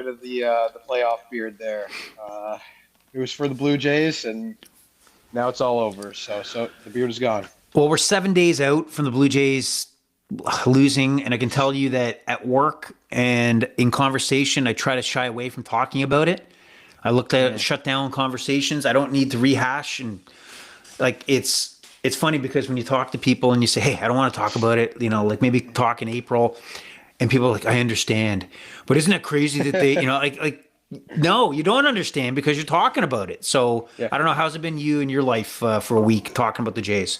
of the playoff beard there. It was for the Blue Jays, and now it's all over. So the beard is gone. Well, we're 7 days out from the Blue Jays losing, and I can tell you that at work and in conversation, I try to shy away from talking about it. I look to shut down conversations. I don't need to rehash, and like it's funny because when you talk to people and you say, "Hey, I don't want to talk about it," like maybe talk in April, and people are like, "I understand," but isn't it crazy that they, like. No, you don't understand because you're talking about it. So Yeah. I don't know. How's it been you in your life for a week talking about the Jays?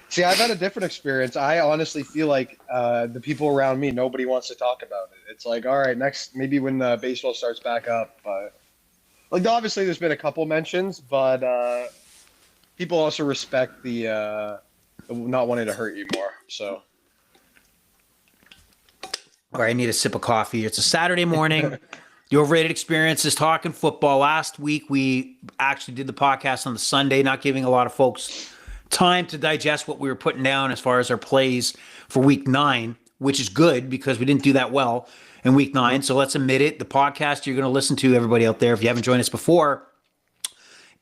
See, I've had a different experience. I honestly feel like the people around me, nobody wants to talk about it. It's like, all right, next, maybe when baseball starts back up. But like, obviously, there's been a couple mentions, but people also respect the not wanting to hurt you more. So, All right, I need a sip of coffee. It's a Saturday morning. The Overrated Experience is talking football. Last week, we actually did the podcast on the Sunday, not giving a lot of folks time to digest what we were putting down as far as our plays for week 9, which is good because we didn't do that well in week 9. So let's admit it. The podcast you're going to listen to, everybody out there, if you haven't joined us before,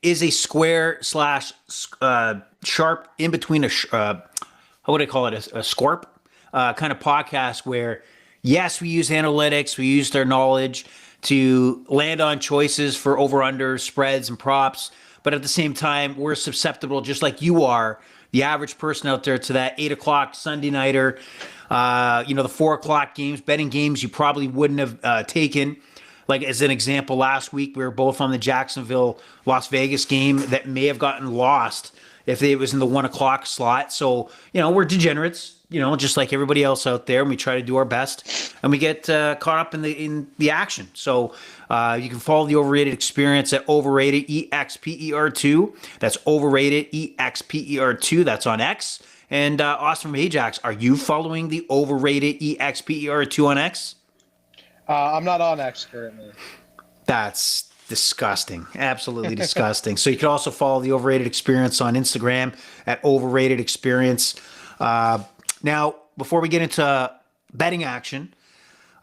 is a square slash sharp in between how would I call it? A scorp kind of podcast where, yes, we use analytics, we used our knowledge to land on choices for over-under spreads and props. But at the same time, we're susceptible, just like you are, the average person out there, to that 8 o'clock Sunday nighter, the 4 o'clock games, betting games you probably wouldn't have taken. Like as an example, last week we were both on the Jacksonville-Las Vegas game that may have gotten lost if it was in the 1 o'clock slot. So, we're degenerates, just like everybody else out there, and we try to do our best, and we get caught up in the action. So you can follow the Overrated Experience at Overrated EXPER2. That's Overrated EXPER2. That's on X. And Austin from Ajax, are you following the Overrated EXPER2 on X? I'm not on X currently. That's disgusting. Absolutely disgusting. So you can also follow the Overrated Experience on Instagram at Overrated Experience. Now, before we get into betting action,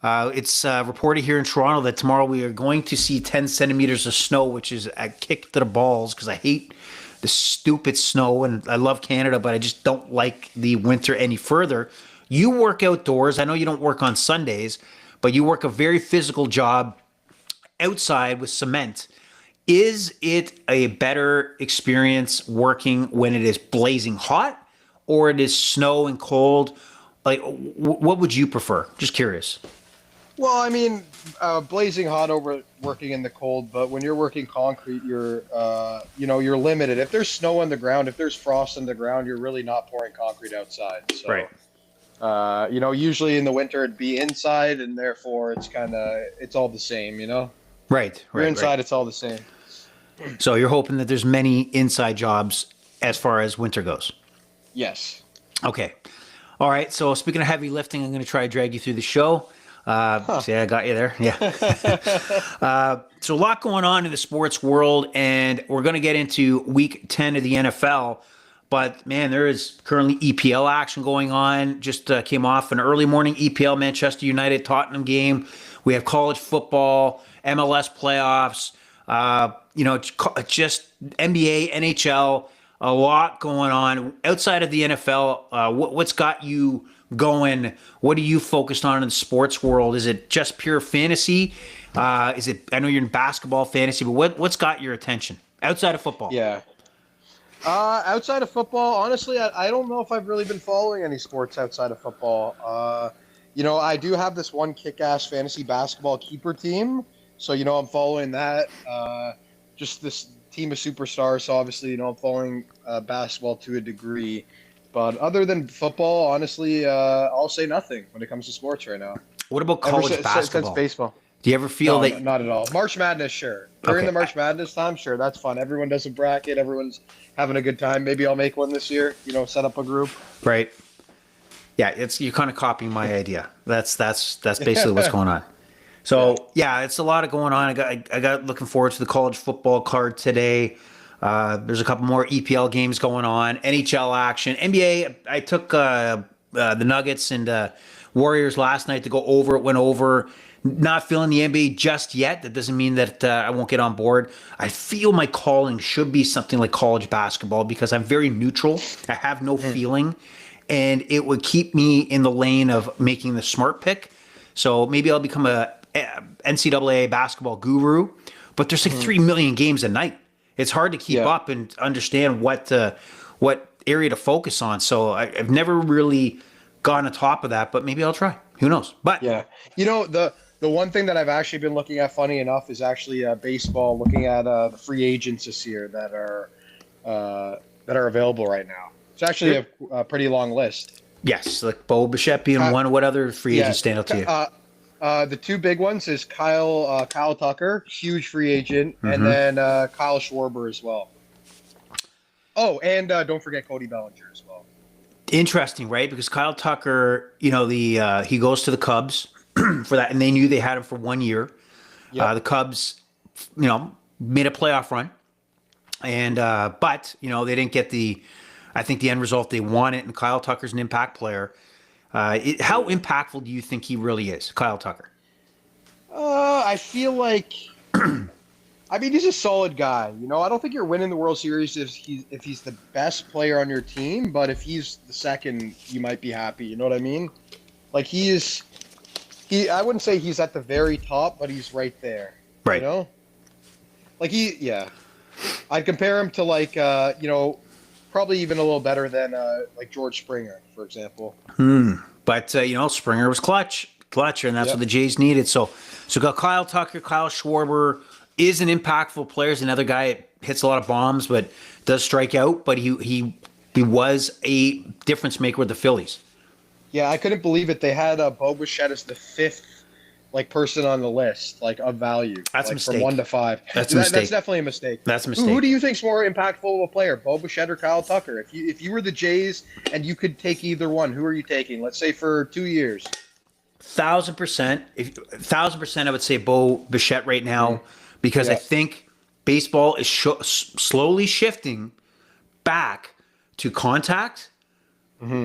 it's reported here in Toronto that tomorrow we are going to see 10 centimeters of snow, which is a kick to the balls because I hate the stupid snow and I love Canada, but I just don't like the winter any further. You work outdoors. I know you don't work on Sundays, but you work a very physical job outside with cement. Is it a better experience working when it is blazing hot or it is snow and cold? Like, what would you prefer? Just curious. Well, I mean, blazing hot over working in the cold, but when you're working concrete, you're limited. If there's snow on the ground, if there's frost on the ground, you're really not pouring concrete outside. So, Right. Usually in the winter it'd be inside, and therefore it's all the same. Right. You're inside, it's all the same. So you're hoping that there's many inside jobs as far as winter goes. Yes. Okay. All right. So speaking of heavy lifting, I'm going to try to drag you through the show. See, I got you there. Yeah. So a lot going on in the sports world, and we're going to get into week 10 of the NFL. But, man, there is currently EPL action going on. Just came off an early morning EPL Manchester United-Tottenham game. We have college football, MLS playoffs, just NBA, NHL, a lot going on. Outside of the NFL, what's got you going? What are you focused on in the sports world? Is it just pure fantasy? I know you're in basketball fantasy, but what's got your attention outside of football? Yeah. Outside of football, honestly, I don't know if I've really been following any sports outside of football. I do have this one kick-ass fantasy basketball keeper team, so, I'm following that. Just this team of superstars, so obviously, I'm following basketball to a degree. But other than football, honestly, I'll say nothing when it comes to sports right now. What about college basketball? Since baseball. Do you ever feel that? Not at all. March Madness, sure. During Okay. the March Madness time, sure, that's fun. Everyone does a bracket. Everyone's having a good time. Maybe I'll make one this year. Set up a group. Right. Yeah, you're kind of copying my idea. That's basically what's going on. So yeah, it's a lot of going on. I got looking forward to the college football card today. There's a couple more EPL games going on, NHL action, NBA. I took the Nuggets and Warriors last night to go over. It went over. not feeling the NBA just yet. That doesn't mean that I won't get on board. I feel my calling should be something like college basketball because I'm very neutral. I have no feeling, and it would keep me in the lane of making the smart pick. So maybe I'll become a NCAA basketball guru, but there's like 3 million games a night. It's hard to keep up and understand what area to focus on. So I've never really gone on top of that, but maybe I'll try. Who knows? But Yeah. The one thing that I've actually been looking at, funny enough, is actually baseball. Looking at the free agents this year that are available right now. It's actually a pretty long list. yes, like Bo Bichette being one. What other free agents stand out to you? The two big ones is Kyle Tucker, huge free agent, and then Kyle Schwarber as well. Oh, and don't forget Cody Bellinger as well. Interesting, right? Because Kyle Tucker, he goes to the Cubs for that, and they knew they had him for 1 year. Yep. The Cubs, made a playoff run, and but they didn't get the end result they wanted. And Kyle Tucker's an impact player. How impactful do you think he really is, Kyle Tucker? I feel like, he's a solid guy. I don't think you're winning the World Series if he's the best player on your team, but if he's the second, you might be happy. You know what I mean? Like I wouldn't say he's at the very top, but he's right there. Right. Like I'd compare him to probably even a little better than like George Springer, for example. But Springer was clutch, and that's what the Jays needed. So got Kyle Tucker, Kyle Schwarber is an impactful player. He's another guy that hits a lot of bombs, but does strike out. But he was a difference maker with the Phillies. Yeah, I couldn't believe it. They had Bo Bichette as the fifth person on the list, of value. That's a mistake. From 1 to 5. That's a mistake. That's definitely a mistake. That's a mistake. Who do you think's more impactful of a player, Bo Bichette or Kyle Tucker? If you were the Jays and you could take either one, who are you taking? Let's say for 2 years. 1,000%. 1,000%. I would say Bo Bichette right now because I think baseball is slowly shifting back to contact.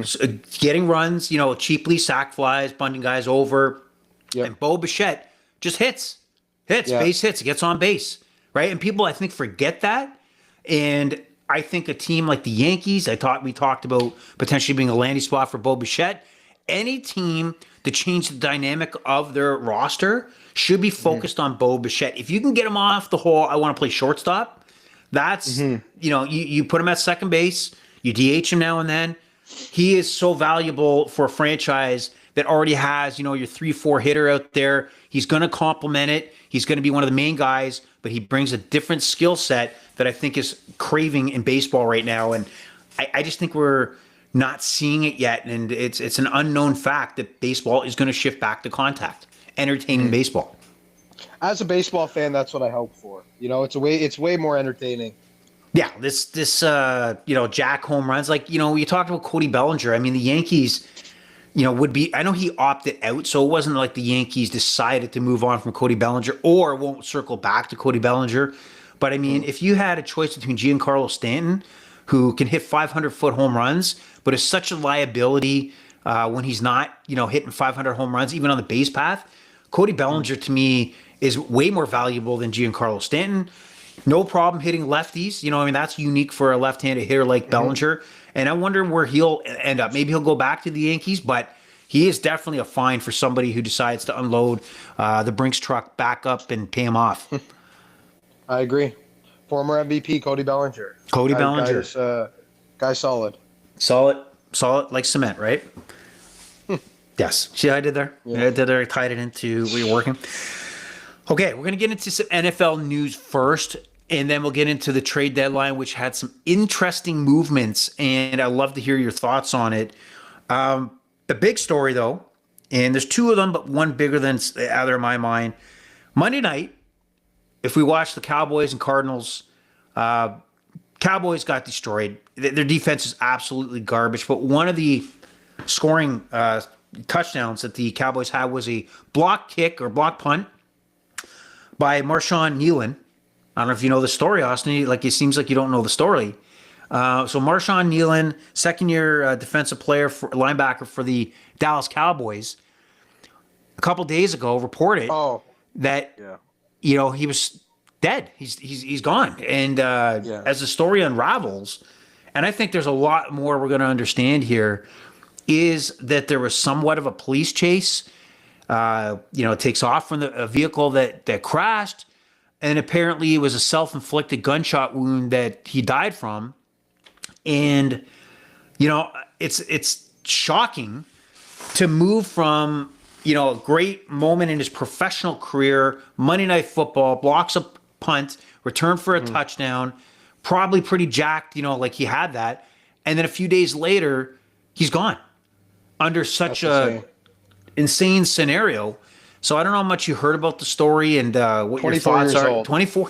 So, getting runs, cheaply, sack flies, bunting guys over. Yep. And Bo Bichette just hits, base hits, gets on base, right? And people, I think, forget that. And I think a team like the Yankees, we talked about potentially being a landing spot for Bo Bichette. Any team to change the dynamic of their roster should be focused on Bo Bichette. If you can get him off the whole, I want to play shortstop, that's, you put him at second base, you DH him now and then. He is so valuable for a franchise that already has, your 3-4 hitter out there. He's going to complement it. He's going to be one of the main guys, but he brings a different skill set that I think is craving in baseball right now. And I just think we're not seeing it yet. And it's an unknown fact that baseball is going to shift back to contact, entertaining baseball. As a baseball fan, that's what I hope for. It's way more entertaining. Yeah, this jack home runs. You talked about Cody Bellinger. The Yankees, would be, I know he opted out, so it wasn't like the Yankees decided to move on from Cody Bellinger or won't circle back to Cody Bellinger. But if you had a choice between Giancarlo Stanton, who can hit 500-foot home runs, but is such a liability when he's not, hitting 500 home runs, even on the base path, Cody Bellinger to me is way more valuable than Giancarlo Stanton. No problem hitting lefties. That's unique for a left-handed hitter like Bellinger. And I wonder where he'll end up. Maybe he'll go back to the Yankees, but he is definitely a find for somebody who decides to unload the Brinks truck back up and pay him off. I agree. Former MVP Cody Bellinger. Guy's solid. Solid like cement, right? Yes. See how I did there? Yeah. I did there. I tied it into where you're working. Okay, we're going to get into some NFL news first, and then we'll get into the trade deadline, which had some interesting movements, and I'd love to hear your thoughts on it. The big story, though, and there's two of them, but one bigger than the other in my mind. Monday night, if we watch the Cowboys and Cardinals, Cowboys got destroyed. Their defense is absolutely garbage, but one of the scoring touchdowns that the Cowboys had was a block kick or block punt by Marshawn Nealon. I don't know if you know the story, Austin. It seems like you don't know the story. So Marshawn Nealon, second-year defensive player, linebacker for the Dallas Cowboys, a couple days ago reported that he was dead. He's gone. And as the story unravels, and I think there's a lot more we're going to understand here, is that there was somewhat of a police chase. It takes off from a vehicle that crashed, and apparently it was a self-inflicted gunshot wound that he died from. And it's shocking to move from a great moment in his professional career, Monday Night Football, blocks a punt, return for a touchdown, probably pretty jacked, like he had that, and then a few days later he's gone under such a insane scenario. So I don't know how much you heard about the story and what your thoughts are. Old. 24.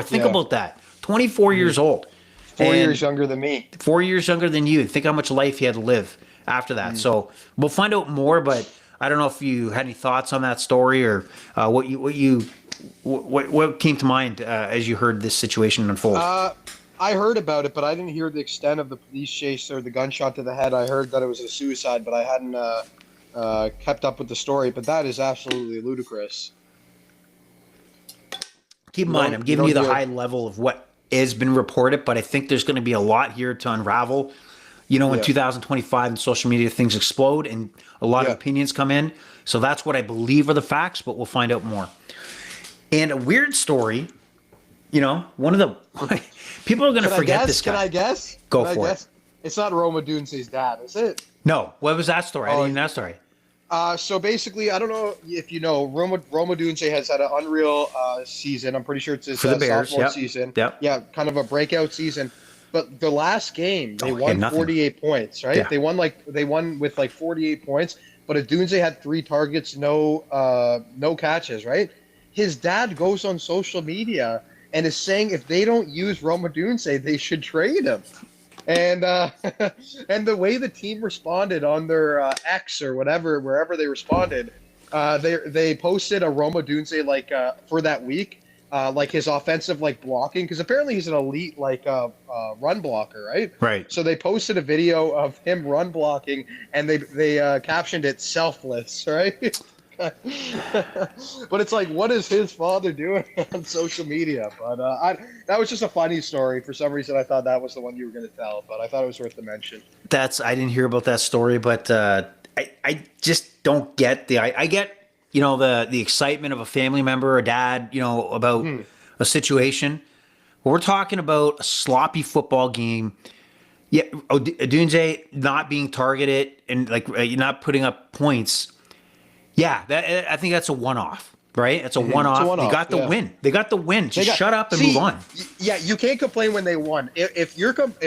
Think about that. 24 years old. 4 years younger than me. 4 years younger than you. Think how much life he had to live after that. So we'll find out more, but I don't know if you had any thoughts on that story or what came to mind as you heard this situation unfold. I heard about it, but I didn't hear the extent of the police chase or the gunshot to the head. I heard that it was a suicide, but I hadn't kept up with the story. But that is absolutely ludicrous. Keep in mind, I'm giving you the high level of what has been reported, but I think there's going to be a lot here to unravel. In 2025 in social media, things explode and a lot of opinions come in. So that's what I believe are the facts, but we'll find out more. And a weird story, one of the people are going to forget this guy. Can I guess? Go for it. It's not Roma Dunse's dad, is it? No. What was that story? I didn't know that story. So basically, I don't know if you know, Roma Dunse has had an unreal season. I'm pretty sure it's his sophomore season. Yep. Yeah, kind of a breakout season. But the last game, they won 48 points, right? Yeah. They won with 48 points. But Dunse had 3 targets, no catches, right? His dad goes on social media and is saying if they don't use Roma Dunse, they should trade him. And and the way the team responded on their X or whatever, wherever they responded, they posted a Roma Dunse for that week. His offensive blocking, because apparently he's an elite run blocker, right? Right. So they posted a video of him run blocking, and they captioned it "selfless," right? But it's what is his father doing on social media? But that was just a funny story. For some reason, I thought that was the one you were going to tell, but I thought it was worth the mention. I didn't hear about that story, but I just don't get I get the excitement of a family member or dad, about a situation. But we're talking about a sloppy football game. Yeah, Dunze not being targeted and not putting up points. Yeah, I think that's a one-off, right? It's a one-off. They got the win. They got the win. Just shut up and move on. Yeah, you can't complain when they won. If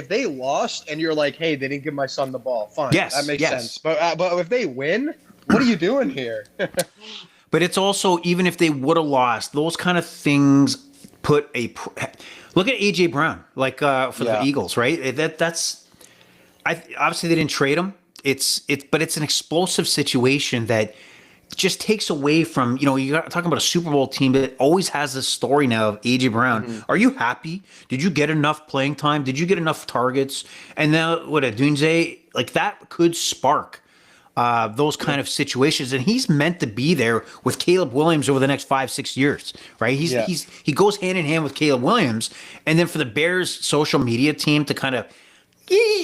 they lost and you're like, hey, they didn't give my son the ball, fine. Yes, that makes sense. But if they win, what are you doing here? But it's also, even if they would have lost, those kind of things look at AJ Brown, for the Eagles, right? Obviously they didn't trade him. But it's an explosive situation that just takes away from, you're talking about a Super Bowl team that always has this story now of AJ Brown. Mm-hmm. Are you happy? Did you get enough playing time? Did you get enough targets? And now what a Dunze, that could spark those kind of situations, and he's meant to be there with Caleb Williams over the next 5-6 years, right? He goes hand in hand with Caleb Williams, and then for the Bears social media team to kind of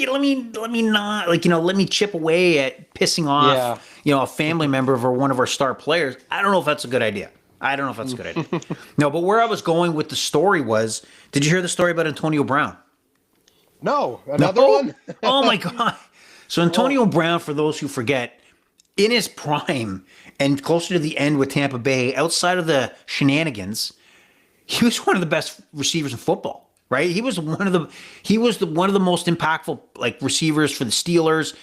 let me chip away at pissing off a family member or one of our star players. I don't know if that's a good idea. No, but where I was going with the story was, did you hear the story about Antonio Brown? No, another one. Oh my God. So Antonio Brown, for those who forget, in his prime and closer to the end with Tampa Bay, outside of the shenanigans, he was one of the best receivers in football, right? He was one of the most impactful receivers for the Steelers,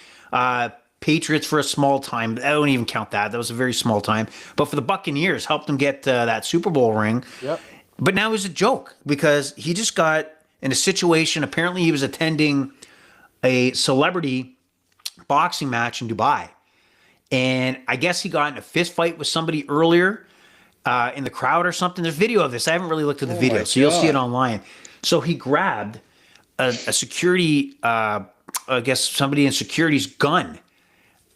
Patriots for a small time. I don't even count that. That was a very small time. But for the Buccaneers, helped them get that Super Bowl ring. Yep. But now he's a joke because he just got in a situation. Apparently, he was attending a celebrity boxing match in Dubai, and I guess he got in a fist fight with somebody earlier in the crowd or something. There's video of this. I haven't really looked at the video, so you'll see it online. So he grabbed a security, I guess somebody in security's gun,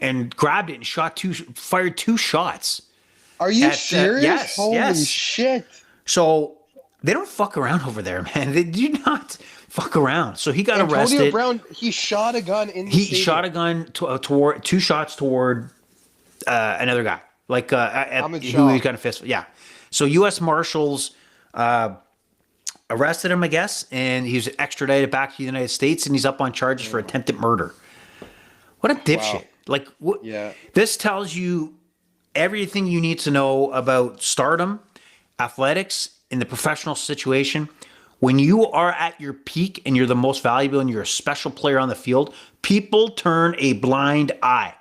and grabbed it and fired 2 shots. Are you serious? Yes, Holy yes. shit. So they don't fuck around over there, man. They do not fuck around. So he got Antonio arrested. Brown, he shot a gun in the He stadium. shot a gun toward 2 shots toward another guy, like I'm in who shock. he got a fist. Yeah. So U.S. Marshals arrested him, I guess, and he was extradited back to the United States, and he's up on charges for attempted murder. What a dipshit! Wow. Like, what? Yeah. This tells you everything you need to know about stardom, athletics, in the professional situation. When you are at your peak and you're the most valuable and you're a special player on the field, people turn a blind eye.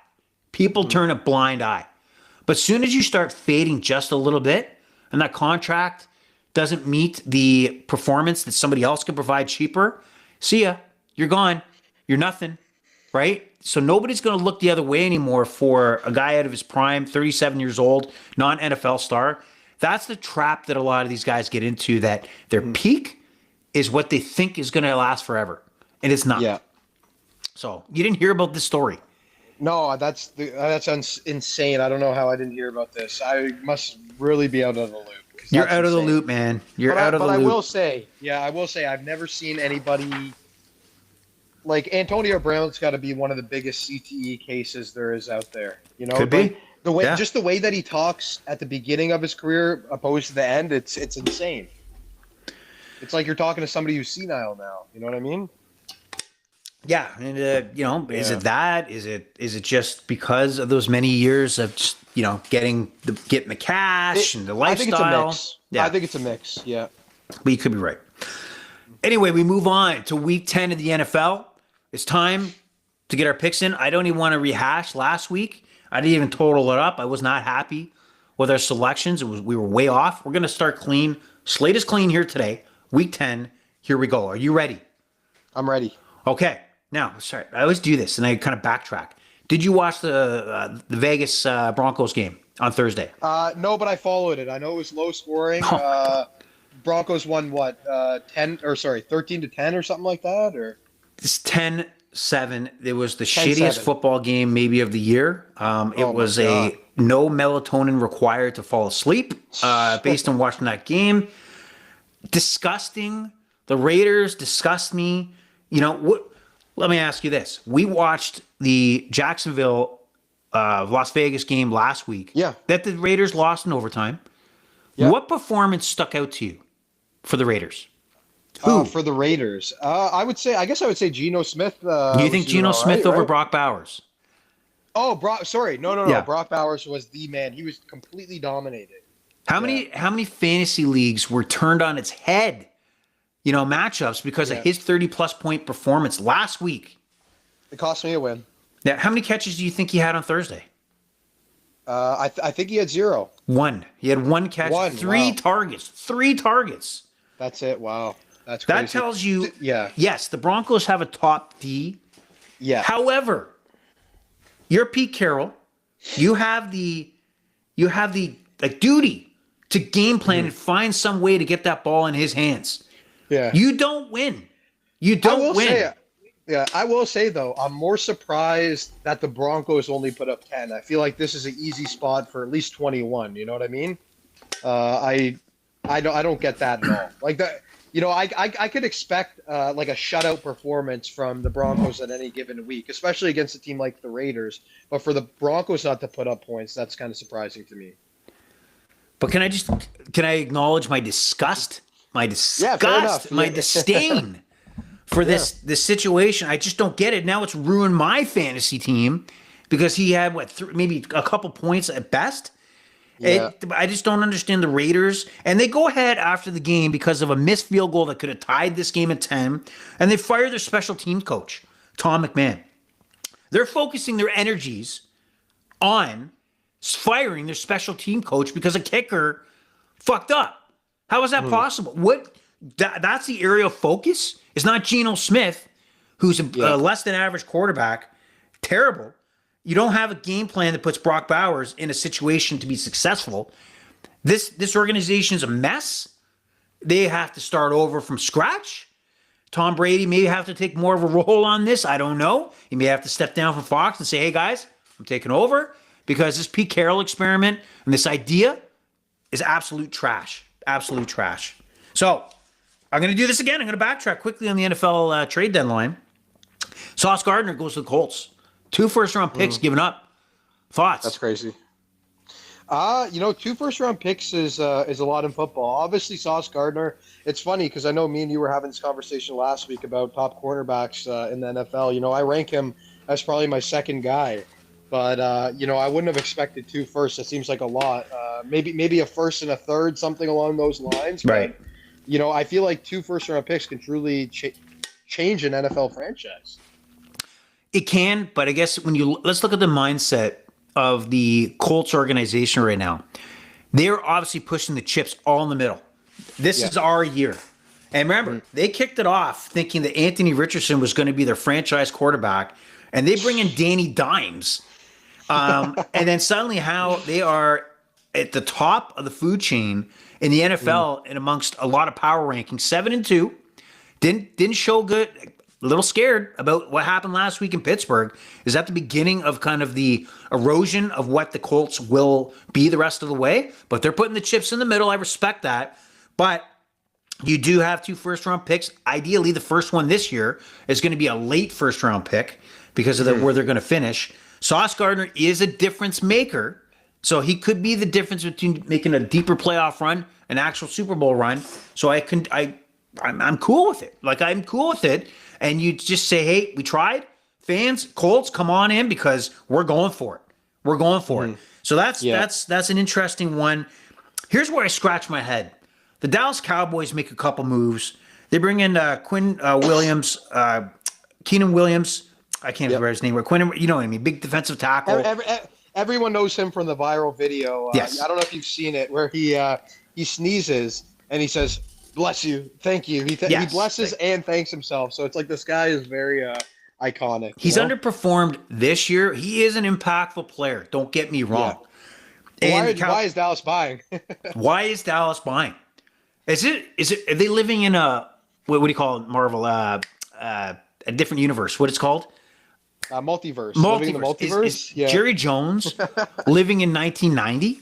People turn a blind eye. But as soon as you start fading just a little bit and that contract doesn't meet the performance that somebody else can provide cheaper, see ya. You're gone. You're nothing, right? So nobody's going to look the other way anymore for a guy out of his prime, 37 years old, non-NFL star. That's the trap that a lot of these guys get into, that their peak is what they think is going to last forever. And it's not. Yeah. So you didn't hear about this story. No, that's insane. I don't know how I didn't hear about this. I must really be out of the loop. You're out of the loop, man. You're out of the loop. But I will say, I've never seen anybody like Antonio Brown's got to be one of the biggest CTE cases there is out there. You know, Could be. Just the way that he talks at the beginning of his career opposed to the end, it's insane. It's like you're talking to somebody who's senile now. You know what I mean? Yeah, and is it that? Is it just because of those many years of just, getting the cash and the lifestyle? I think it's a mix. Yeah. I think it's a mix. Yeah. But you could be right. Anyway, we move on to Week 10 of the NFL. It's time to get our picks in. I don't even want to rehash last week. I didn't even total it up. I was not happy with our selections. We were way off. We're going to start clean. Slate is clean here today. Week 10. Here we go. Are you ready? I'm ready. Okay. Now, sorry, I always do this and I kind of backtrack. Did you watch the Vegas Broncos game on Thursday? No, but I followed it. I know it was low scoring. Broncos won what? 13-10 or something like that, or It's 10-7. It was the 10-7. shittiest football game maybe of the year. It was a no melatonin required to fall asleep based on watching that game. Disgusting. The Raiders disgust me. Let me ask you this. We watched the Jacksonville Las Vegas game last week. Yeah. That the Raiders lost in overtime. Yeah. What performance stuck out to you for the Raiders? Who? For the Raiders? I would say Geno Smith. Do you think Geno Smith over Brock Bowers? Oh, Brock. Sorry. No. Yeah. Brock Bowers was the man. He was completely dominated. How many fantasy leagues were turned on its head? Matchups because of his 30-plus point performance last week. It cost me a win. Now, how many catches do you think he had on Thursday? I think he had 0. 1. He had 1 catch, 3 targets. 3 targets. That's it. Wow. That's crazy. That tells you, Yeah. yes, the Broncos have a top D. Yeah. However, you're Pete Carroll. You have the duty to game plan and find some way to get that ball in his hands. Yeah. You don't win. You don't win. I will say, though, I'm more surprised that the Broncos only put up 10. I feel like this is an easy spot for at least 21. You know what I mean? I don't get that at all. Like that, I could expect like a shutout performance from the Broncos at any given week, especially against a team like the Raiders. But for the Broncos not to put up points, that's kind of surprising to me. But can I acknowledge my disgust? My disgust, my disdain for this situation. I just don't get it. Now it's ruined my fantasy team because he had maybe a couple points at best. Yeah. I just don't understand the Raiders. And they go ahead after the game because of a missed field goal that could have tied this game at 10. And they fire their special team coach, Tom McMahon. They're focusing their energies on firing their special team coach because a kicker fucked up. How is that possible? That's the area of focus? It's not Geno Smith, who's a less than average quarterback. Terrible. You don't have a game plan that puts Brock Bowers in a situation to be successful. This organization is a mess. They have to start over from scratch. Tom Brady may have to take more of a role on this. I don't know. He may have to step down from Fox and say, hey, guys, I'm taking over because this Pete Carroll experiment and this idea is absolute trash. Absolute trash. So I'm going to do this again. I'm going to backtrack quickly on the NFL trade deadline. Sauce Gardner goes to the Colts. 2 first-round picks given up. Thoughts? That's crazy. 2 first-round picks is a lot in football. Obviously, Sauce Gardner. It's funny because I know me and you were having this conversation last week about top cornerbacks in the NFL. I rank him as probably my second guy, but I wouldn't have expected 2 firsts. That seems like a lot. Maybe a first and a third, something along those lines. Right. But, I feel like 2 first-round picks can truly change an NFL franchise. It can, but I guess let's look at the mindset of the Colts organization right now. They're obviously pushing the chips all in the middle. This is our year. And remember, they kicked it off thinking that Anthony Richardson was going to be their franchise quarterback, and they bring in Danny Dimes. And then suddenly how they are at the top of the food chain in the NFL and amongst a lot of power rankings, 7-2. Didn't show good. A little scared about what happened last week in Pittsburgh. Is that the beginning of kind of the erosion of what the Colts will be the rest of the way? But they're putting the chips in the middle. I respect that. But you do have 2 first-round picks. Ideally, the first one this year is going to be a late first-round pick because of where they're going to finish. Sauce Gardner is a difference maker. So he could be the difference between making a deeper playoff run, an actual Super Bowl run. So I'm cool with it. I'm cool with it. And you just say, hey, we tried. Fans, Colts, come on in because we're going for it. We're going for it. So that's an interesting one. Here's where I scratch my head. The Dallas Cowboys make a couple moves. They bring in Keenan Williams. I can't remember his name. Quinn, you know what I mean? Big defensive tackle. Everyone knows him from the viral video. Yes. I don't know if you've seen it where he sneezes and he says, "Bless you, thank you." He blesses and thanks himself. So it's like this guy is very iconic. He's underperformed this year. He is an impactful player. Don't get me wrong. Yeah. Why is Dallas buying? Why is Dallas buying? Is it? Are they living in a what do you call it, Marvel? A different universe. What it's called? Multiverse. Living in the multiverse. Is Jerry Jones living in 1990?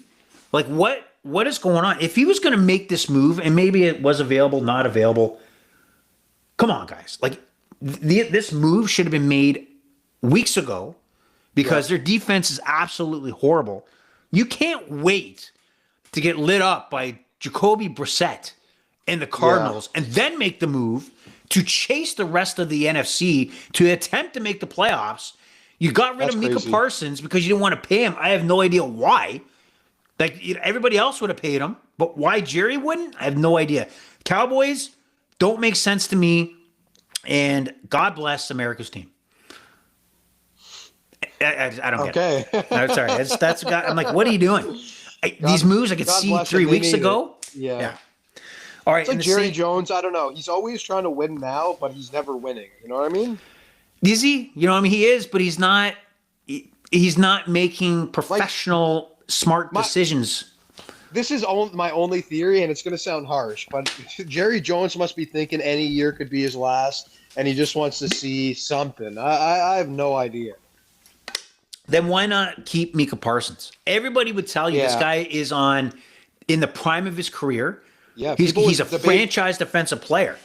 What is going on? If he was going to make this move, and maybe it was available, not available, come on, guys. This move should have been made weeks ago because their defense is absolutely horrible. You can't wait to get lit up by Jacoby Brissett and the Cardinals and then make the move to chase the rest of the NFC to attempt to make the playoffs. You got rid of Micah Parsons because you didn't want to pay him. I have no idea why. Everybody else would have paid him, but why Jerry wouldn't? I have no idea. Cowboys don't make sense to me, and God bless America's team. I don't get it. I'm sorry. That's I'm like, what are you doing? These moves I could see 3 weeks ago. Yeah. All right. It's like Jerry Jones. I don't know. He's always trying to win now, but he's never winning. You know what I mean? Is he? You know what I mean? He is, but he's not. He's not making professional. Smart decisions. This is my only theory, and it's going to sound harsh, but Jerry Jones must be thinking any year could be his last, and he just wants to see something. I have no idea. Then why not keep Micah Parsons? Everybody would tell you this guy is in the prime of his career. Yeah, he's a franchise defensive player.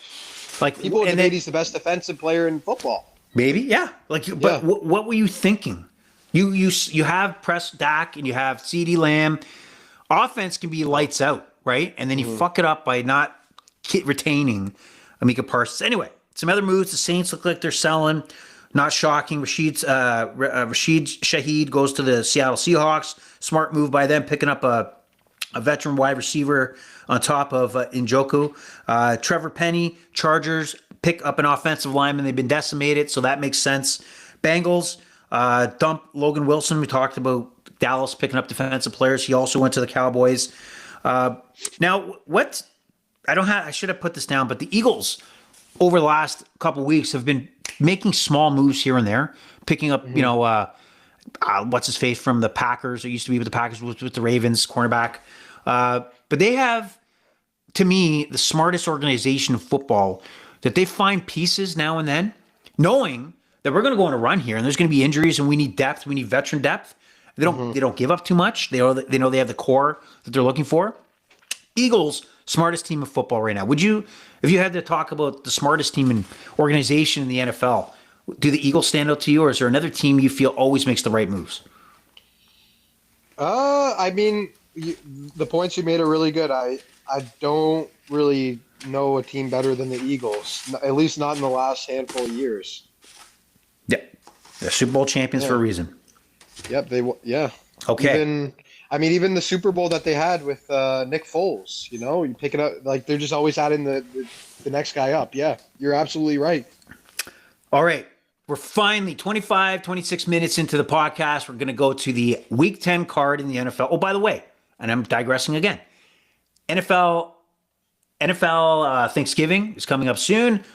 People would debate he's the best defensive player in football. Maybe, yeah. But what were you thinking? You have Press Dak and you have CeeDee Lamb. Offense can be lights out, right? And then you fuck it up by not retaining Micah Parsons. Anyway, some other moves. The Saints look like they're selling. Not shocking. Rashid Shaheed goes to the Seattle Seahawks. Smart move by them, picking up a veteran wide receiver on top of Njoku. Trevor Penny, Chargers, pick up an offensive lineman. They've been decimated, so that makes sense. Bengals. Dump Logan Wilson. We talked about Dallas picking up defensive players. He also went to the Cowboys. Now, I should have put this down, but the Eagles over the last couple of weeks have been making small moves here and there, picking up, what's his face from the Packers. It used to be with the Packers, with the Ravens, cornerback. But they have, to me, the smartest organization in football that they find pieces now and then, knowing that we're going to go on a run here, and there's going to be injuries, and we need depth. We need veteran depth. They don't give up too much. They know they have the core that they're looking for. Eagles, smartest team in football right now. Would you, if you had to talk about the smartest team and organization in the NFL, do the Eagles stand out to you, or is there another team you feel always makes the right moves? I mean, the points you made are really good. I don't really know a team better than the Eagles, at least not in the last handful of years. Yeah, they're Super Bowl champions for a reason. Yep, Okay. Even the Super Bowl that they had with Nick Foles, you pick it up, like they're just always adding the next guy up. Yeah, you're absolutely right. All right. We're finally 25, 26 minutes into the podcast. We're going to go to the Week 10 card in the NFL. Oh, by the way, and I'm digressing again. NFL Thanksgiving is coming up soon.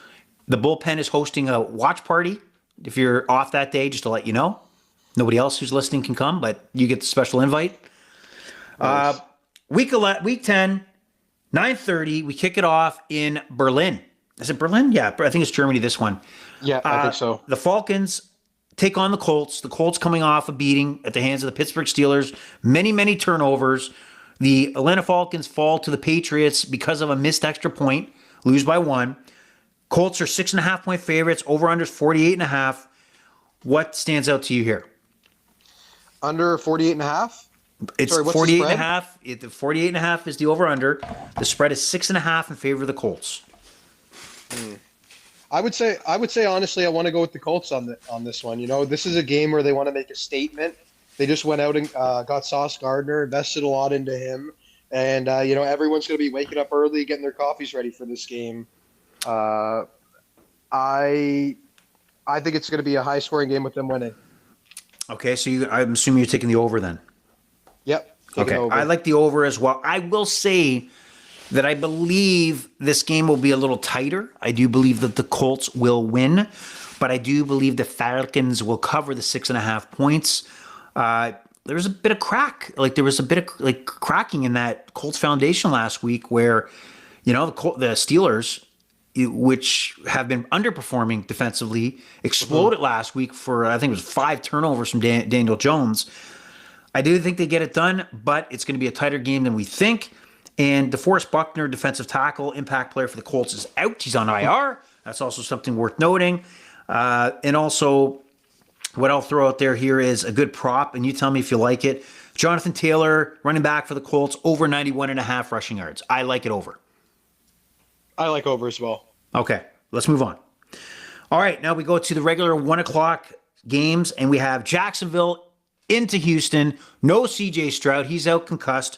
The bullpen is hosting a watch party. If you're off that day, just to let you know. Nobody else who's listening can come, but you get the special invite. Nice. Week 10, 9:30. We kick it off in Berlin. Is it Berlin? Yeah, I think it's Germany, this one. Yeah, I think so. The Falcons take on the Colts. The Colts coming off a beating at the hands of the Pittsburgh Steelers. Many, many turnovers. The Atlanta Falcons fall to the Patriots because of a missed extra point, lose by 1. Colts are 6.5-point favorites. Over-under 48.5. What stands out to you here? Under 48.5? It's 48.5. The 48.5 is the over-under. The spread is 6.5 in favor of the Colts. I would say honestly, I want to go with the Colts on this one. This is a game where they want to make a statement. They just went out and got Sauce Gardner, invested a lot into him, and everyone's going to be waking up early, getting their coffees ready for this game. I think it's going to be a high-scoring game with them winning. Okay, so I'm assuming you're taking the over then. Yep. Okay, I like the over as well. I will say that I believe this game will be a little tighter. I do believe that the Colts will win, but I do believe the Falcons will cover the 6.5 points. There was a bit of crack. There was a bit of cracking in that Colts foundation last week where, the Steelers, which have been underperforming defensively, exploded last week for, I think it was 5 turnovers from Daniel Jones. I do think they get it done, but it's going to be a tighter game than we think. And DeForest Buckner, defensive tackle, impact player for the Colts, is out. He's on IR. That's also something worth noting. And also, what I'll throw out there here is a good prop, and you tell me if you like it. Jonathan Taylor, running back for the Colts, over 91.5 rushing yards. I like it over. I like over as well. Okay, let's move on. All right, now we go to the regular 1 o'clock games, and we have Jacksonville into Houston. No C.J. Stroud. He's out concussed.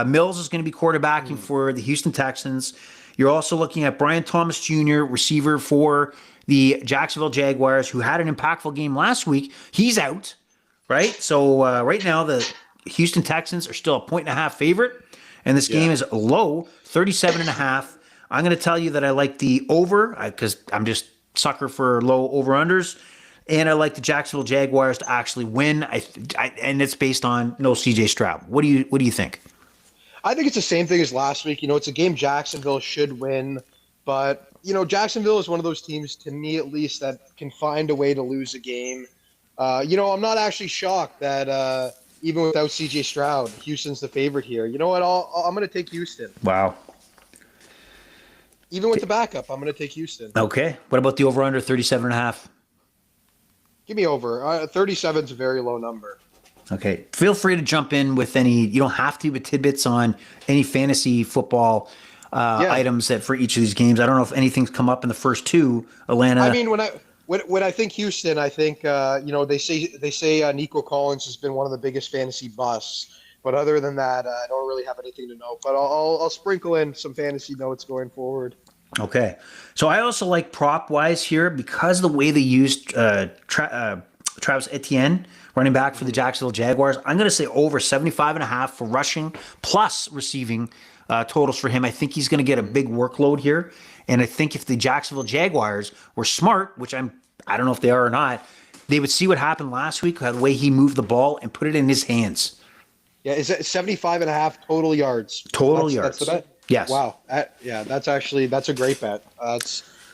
Mills is going to be quarterbacking for the Houston Texans. You're also looking at Brian Thomas Jr., receiver for the Jacksonville Jaguars, who had an impactful game last week. He's out, right? So right now the Houston Texans are still a 1.5 favorite, and this game is low, 37.5. I'm going to tell you that I like the over because I'm just sucker for low over-unders, and I like the Jacksonville Jaguars to actually win. And it's based on no C.J. Stroud. What do you think? I think it's the same thing as last week. It's a game Jacksonville should win, but Jacksonville is one of those teams, to me at least, that can find a way to lose a game. I'm not actually shocked that even without C.J. Stroud, Houston's the favorite here. You know what? I'm going to take Houston. Wow. Even with the backup, I'm going to take Houston. Okay. What about the over-under 37.5? Give me over. 37 is a very low number. Okay. Feel free to jump in with any, you don't have to, but tidbits on any fantasy football items that for each of these games. I don't know if anything's come up in the first two. Atlanta. I mean, when I think Houston, I think they say Nico Collins has been one of the biggest fantasy busts. But other than that, I don't really have anything to note. But I'll sprinkle in some fantasy notes going forward. Okay. So I also like prop-wise here because of the way they used Travis Etienne, running back for the Jacksonville Jaguars. I'm going to say over 75.5 for rushing plus receiving totals for him. I think he's going to get a big workload here. And I think if the Jacksonville Jaguars were smart, which I don't know if they are or not, they would see what happened last week, the way he moved the ball and put it in his hands. Yeah, is it 75.5 total yards? Total yards. That's the bet? Yes. Wow. That's a great bet.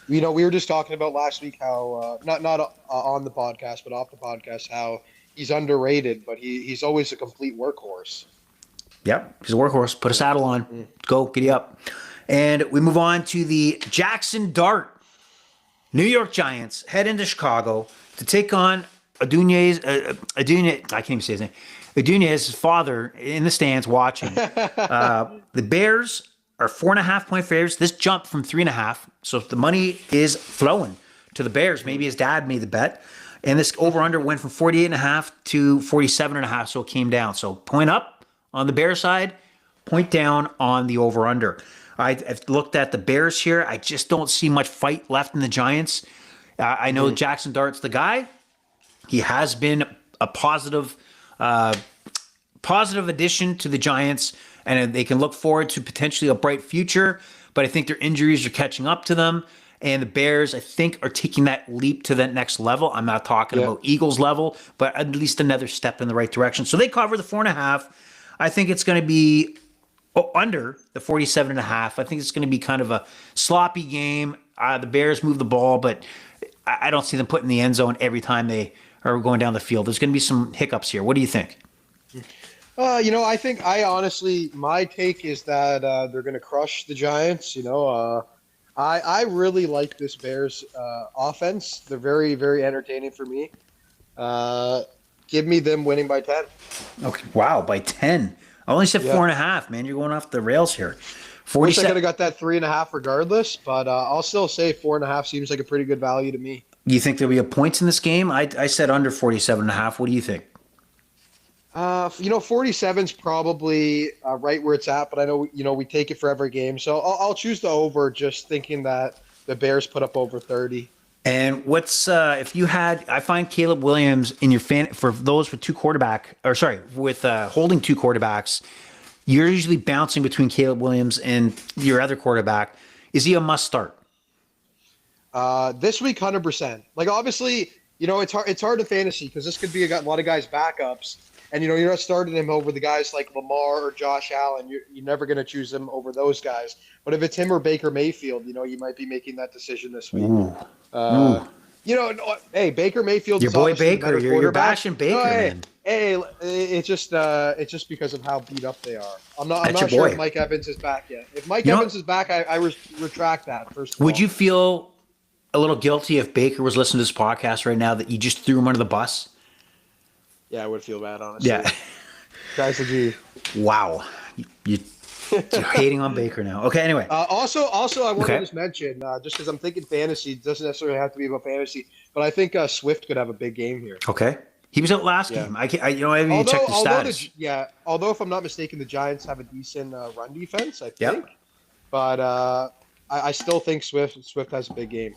We were just talking about last week how not on the podcast, but off the podcast, how he's underrated, but he's always a complete workhorse. Yep, he's a workhorse. Put a saddle on. Go, giddy up. And we move on to the Jackson Dart. New York Giants head into Chicago to take on Adunye's, I can't even say his name. Adunye's father in the stands watching. The Bears are 4.5-point favorites. This jumped from 3.5. So the money is flowing to the Bears. Maybe his dad made the bet. And this over-under went from 48.5 to 47.5. So it came down. So point up on the Bears side, point down on the over-under. I've looked at the Bears here. I just don't see much fight left in the Giants. I know Jackson Dart's the guy. He has been a positive addition to the Giants, and they can look forward to potentially a bright future. But I think their injuries are catching up to them. And the Bears, I think, are taking that leap to that next level. I'm not talking about Eagles level, but at least another step in the right direction. So they cover the 4.5. I think it's going to be under the 47.5. I think it's going to be kind of a sloppy game. The Bears move the ball, but I don't see them putting the end zone every time they are going down the field. There's going to be some hiccups here. What do you think? I honestly, my take is that they're going to crush the Giants. I really like this Bears offense. They're very, very entertaining for me. Give me them winning by 10. Okay, wow, by 10. I only said 4.5, man. You're going off the rails here. Wish I could have got that 3.5 regardless, but I'll still say 4.5 seems like a pretty good value to me. You think there'll be a points in this game? I said under 47.5. What do you think? 47's probably right where it's at, but I know, we take it for every game. So I'll choose the over, just thinking that the Bears put up over 30. And what's if you had? I find Caleb Williams in your for those with holding two quarterbacks, you're usually bouncing between Caleb Williams and your other quarterback. Is he a must start? This week, 100%. Like obviously, it's hard to fantasy because this could be a lot of guys' backups, and you're not starting him over the guys like Lamar or Josh Allen. You're never going to choose him over those guys. But if it's him or Baker Mayfield, you might be making that decision this week. Hey, Baker Mayfield. Your boy Baker. You're bashing Baker, man. Hey, it's just because of how beat up they are. I'm not sure if Mike Evans is back yet. If Mike Evans is back, I retract that. First of all. Would you feel a little guilty if Baker was listening to this podcast right now that you just threw him under the bus? Yeah, I would feel bad, honestly. Yeah. Guys, G. Wow. You're hating on Baker now. Okay, anyway. Also, I want to just mention, just because I'm thinking fantasy, it doesn't necessarily have to be about fantasy, but I think Swift could have a big game here. Okay. He was out last game. I haven't even checked the status. Although if I'm not mistaken, the Giants have a decent run defense, I think. Yep. But I still think Swift has a big game.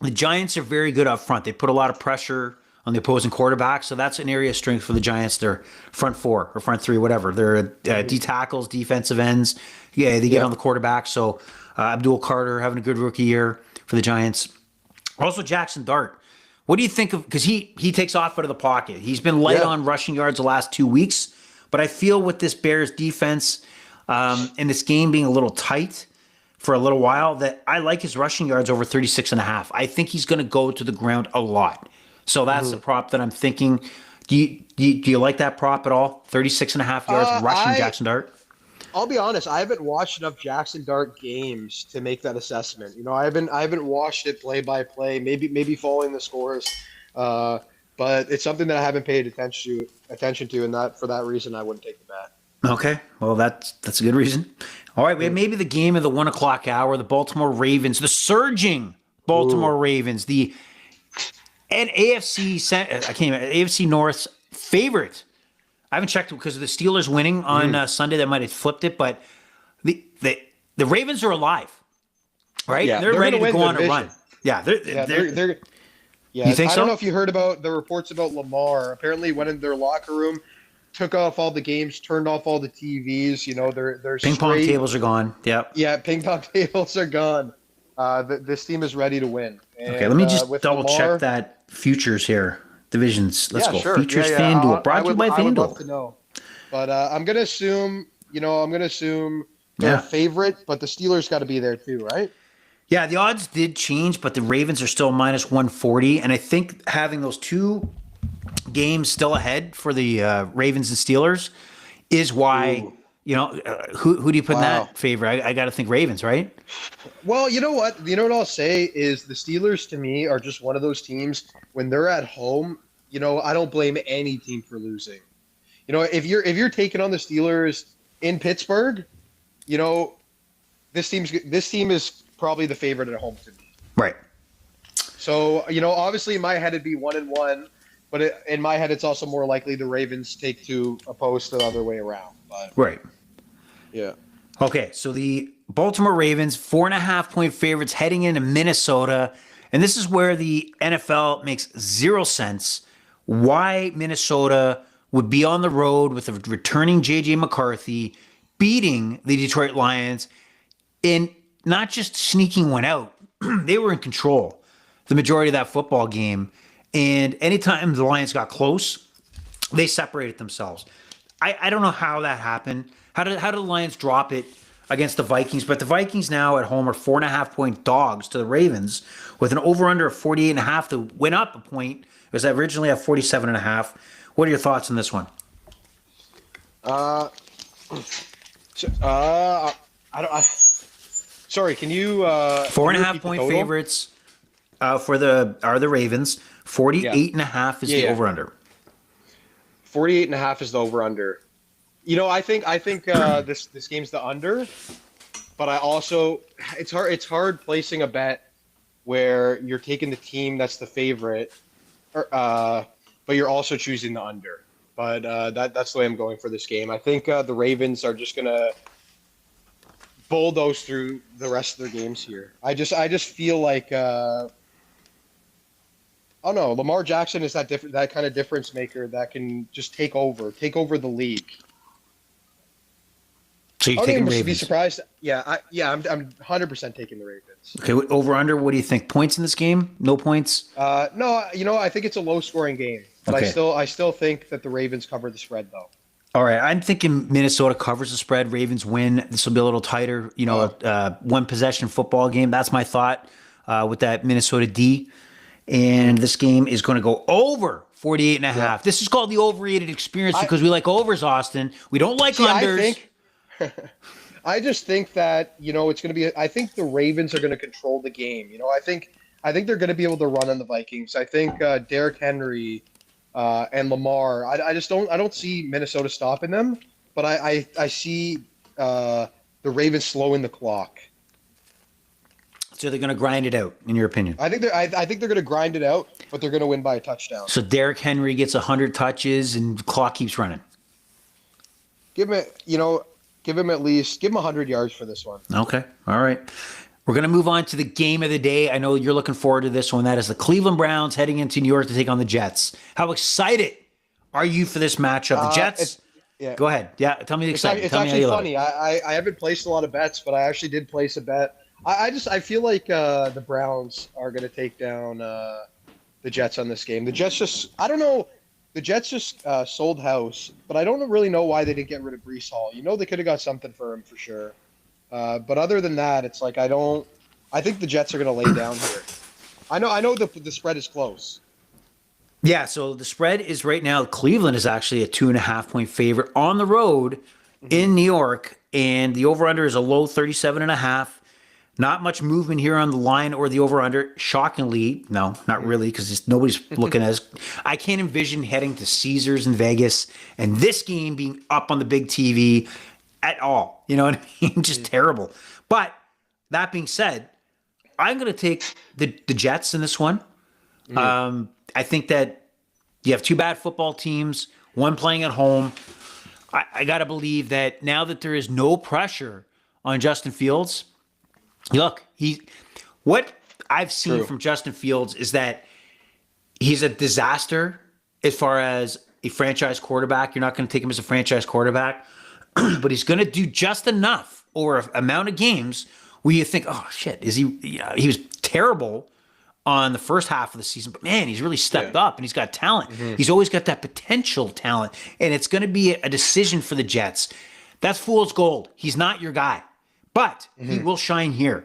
The Giants are very good up front. They put a lot of pressure on the opposing quarterback, so that's an area of strength for the Giants. They're front four or front three, whatever. They're D tackles, defensive ends. Yeah, they get on the quarterback. So Abdul Carter having a good rookie year for the Giants. Also, Jackson Dart. What do you think of? Because he takes off out of the pocket. He's been light on rushing yards the last 2 weeks, but I feel with this Bears defense and this game being a little tight for a little while, that I like his rushing yards over 36.5. I think he's going to go to the ground a lot. So that's the prop that I'm thinking. Do you like that prop at all? 36.5 yards rushing Jackson Dart? I'll be honest. I haven't watched enough Jackson Dart games to make that assessment. I haven't watched it play by play. Maybe following the scores, but it's something that I haven't paid attention to, and that for that reason I wouldn't take the bet. Okay, well that's a good reason. All right, we have maybe the game of the 1 o'clock hour. The Baltimore Ravens, the surging Baltimore Ravens, the AFC North's favorite. I haven't checked because of the Steelers winning on Sunday. That might have flipped it, but the Ravens are alive, right? Yeah, they're ready to go on a run. Yeah, they're you think so? I don't know if you heard about the reports about Lamar. Apparently, went in their locker room, took off all the games, turned off all the TVs. Their ping pong tables are gone. Yep. Yeah, ping pong tables are gone. This team is ready to win. And, okay, let me just double check that futures here. Divisions. Let's go. Sure. Futures FanDuel. Brought to you by FanDuel. I would love to know. But I'm going to assume, they're a favorite, but the Steelers got to be there too, right? Yeah, the odds did change, but the Ravens are still minus 140. And I think having those two games still ahead for the Ravens and Steelers is why, Ooh, who do you put in wow. that favor? I got to think Ravens, right? Well, you know what? You know what I'll say is the Steelers to me are just one of those teams when they're at home. I don't blame any team for losing. If you're taking on the Steelers in Pittsburgh, you know this team is probably the favorite at home to me. Right. So obviously in my head it'd be 1-1, but in my head it's also more likely the Ravens take two opposed to the other way around. But Right. yeah, Okay, so the Baltimore Ravens, 4.5 point favorites heading into Minnesota. And this is where the NFL makes zero sense. Why Minnesota would be on the road with a returning JJ McCarthy, beating the Detroit Lions, and not just sneaking one out, they were in control the majority of that football game. And anytime the Lions got close, they separated themselves. I don't know how that happened. How did the Lions drop it against the Vikings? But the Vikings now at home are 4.5 point dogs to the Ravens with an over-under of 48.5 that went up a point. It was originally at 47.5. What are your thoughts on this one? uh, I don't. Sorry, can you Four can and you a half repeat the point total? favorites are the Ravens. Yeah, 48.5 is yeah, the yeah. over-under. 48.5 is the over under. I think this game's the under, but I also it's hard placing a bet where you're taking the team that's the favorite, but you're also choosing the under. But that's the way I'm going for this game. I think the Ravens are just gonna bulldoze through the rest of their games here. I just feel like I don't know. Lamar Jackson is that kind of difference maker that can just take over the league. So you're I wouldn't taking even be Ravens. surprised. Yeah, I'm 100% taking the Ravens. Okay, over-under, what do you think? Points in this game? No points? No, I think it's a low scoring game, but I Okay. still I still think that the Ravens cover the spread though. All right, I'm thinking Minnesota covers the spread. Ravens win. This will be a little tighter, Oh, one possession football game. That's my thought with that Minnesota D. And this game is going to go over 48 and a yeah. half. This is called the overrated experience I because we like overs, Austin. We don't like see. I unders. think I just think that it's going to be. I think the Ravens are going to control the game. I think they're going to be able to run on the Vikings. I think Derrick Henry and Lamar. I don't see Minnesota stopping them, but I see the Ravens slowing the clock. So they're going to grind it out, in your opinion. I think they're going to grind it out, but they're going to win by a touchdown. So Derrick Henry gets 100 touches and the clock keeps running. Give him, give him 100 yards for this one. Okay. All right. We're going to move on to the game of the day. I know you're looking forward to this one. That is the Cleveland Browns heading into New York to take on the Jets. How excited are you for this matchup? The Jets? It's yeah. Go ahead. Yeah, tell me the excitement. It's Tell me how actually you love funny. it. I haven't placed a lot of bets, but I actually did place a bet. I feel like the Browns are going to take down the Jets on this game. The Jets I don't know. The Jets just sold house, but I don't really know why they didn't get rid of Brees Hall. They could have got something for him for sure. But other than that, it's like I think the Jets are going to lay down here. I know the spread is close. Yeah, so the spread is right now, Cleveland is actually a 2.5 point favorite on the road in New York, and the over-under is a low 37.5. Not much movement here on the line or the over-under. Shockingly, no, not really, because nobody's looking as. I can't envision heading to Caesars in Vegas and this game being up on the big TV at all. You know what I mean? Just terrible. But that being said, I'm going to take the Jets in this one. I think that you have two bad football teams, one playing at home. I got to believe that now that there is no pressure on Justin Fields, look, what I've seen True. from Justin Fields is that he's a disaster as far as a franchise quarterback. You're not going to take him as a franchise quarterback, but he's going to do just enough or an amount of games where you think, oh shit, is he? He was terrible on the first half of the season, but man, he's really stepped up and he's got talent. He's always got that potential talent, and it's going to be a decision for the Jets. That's fool's gold. He's not your guy, but he will shine here.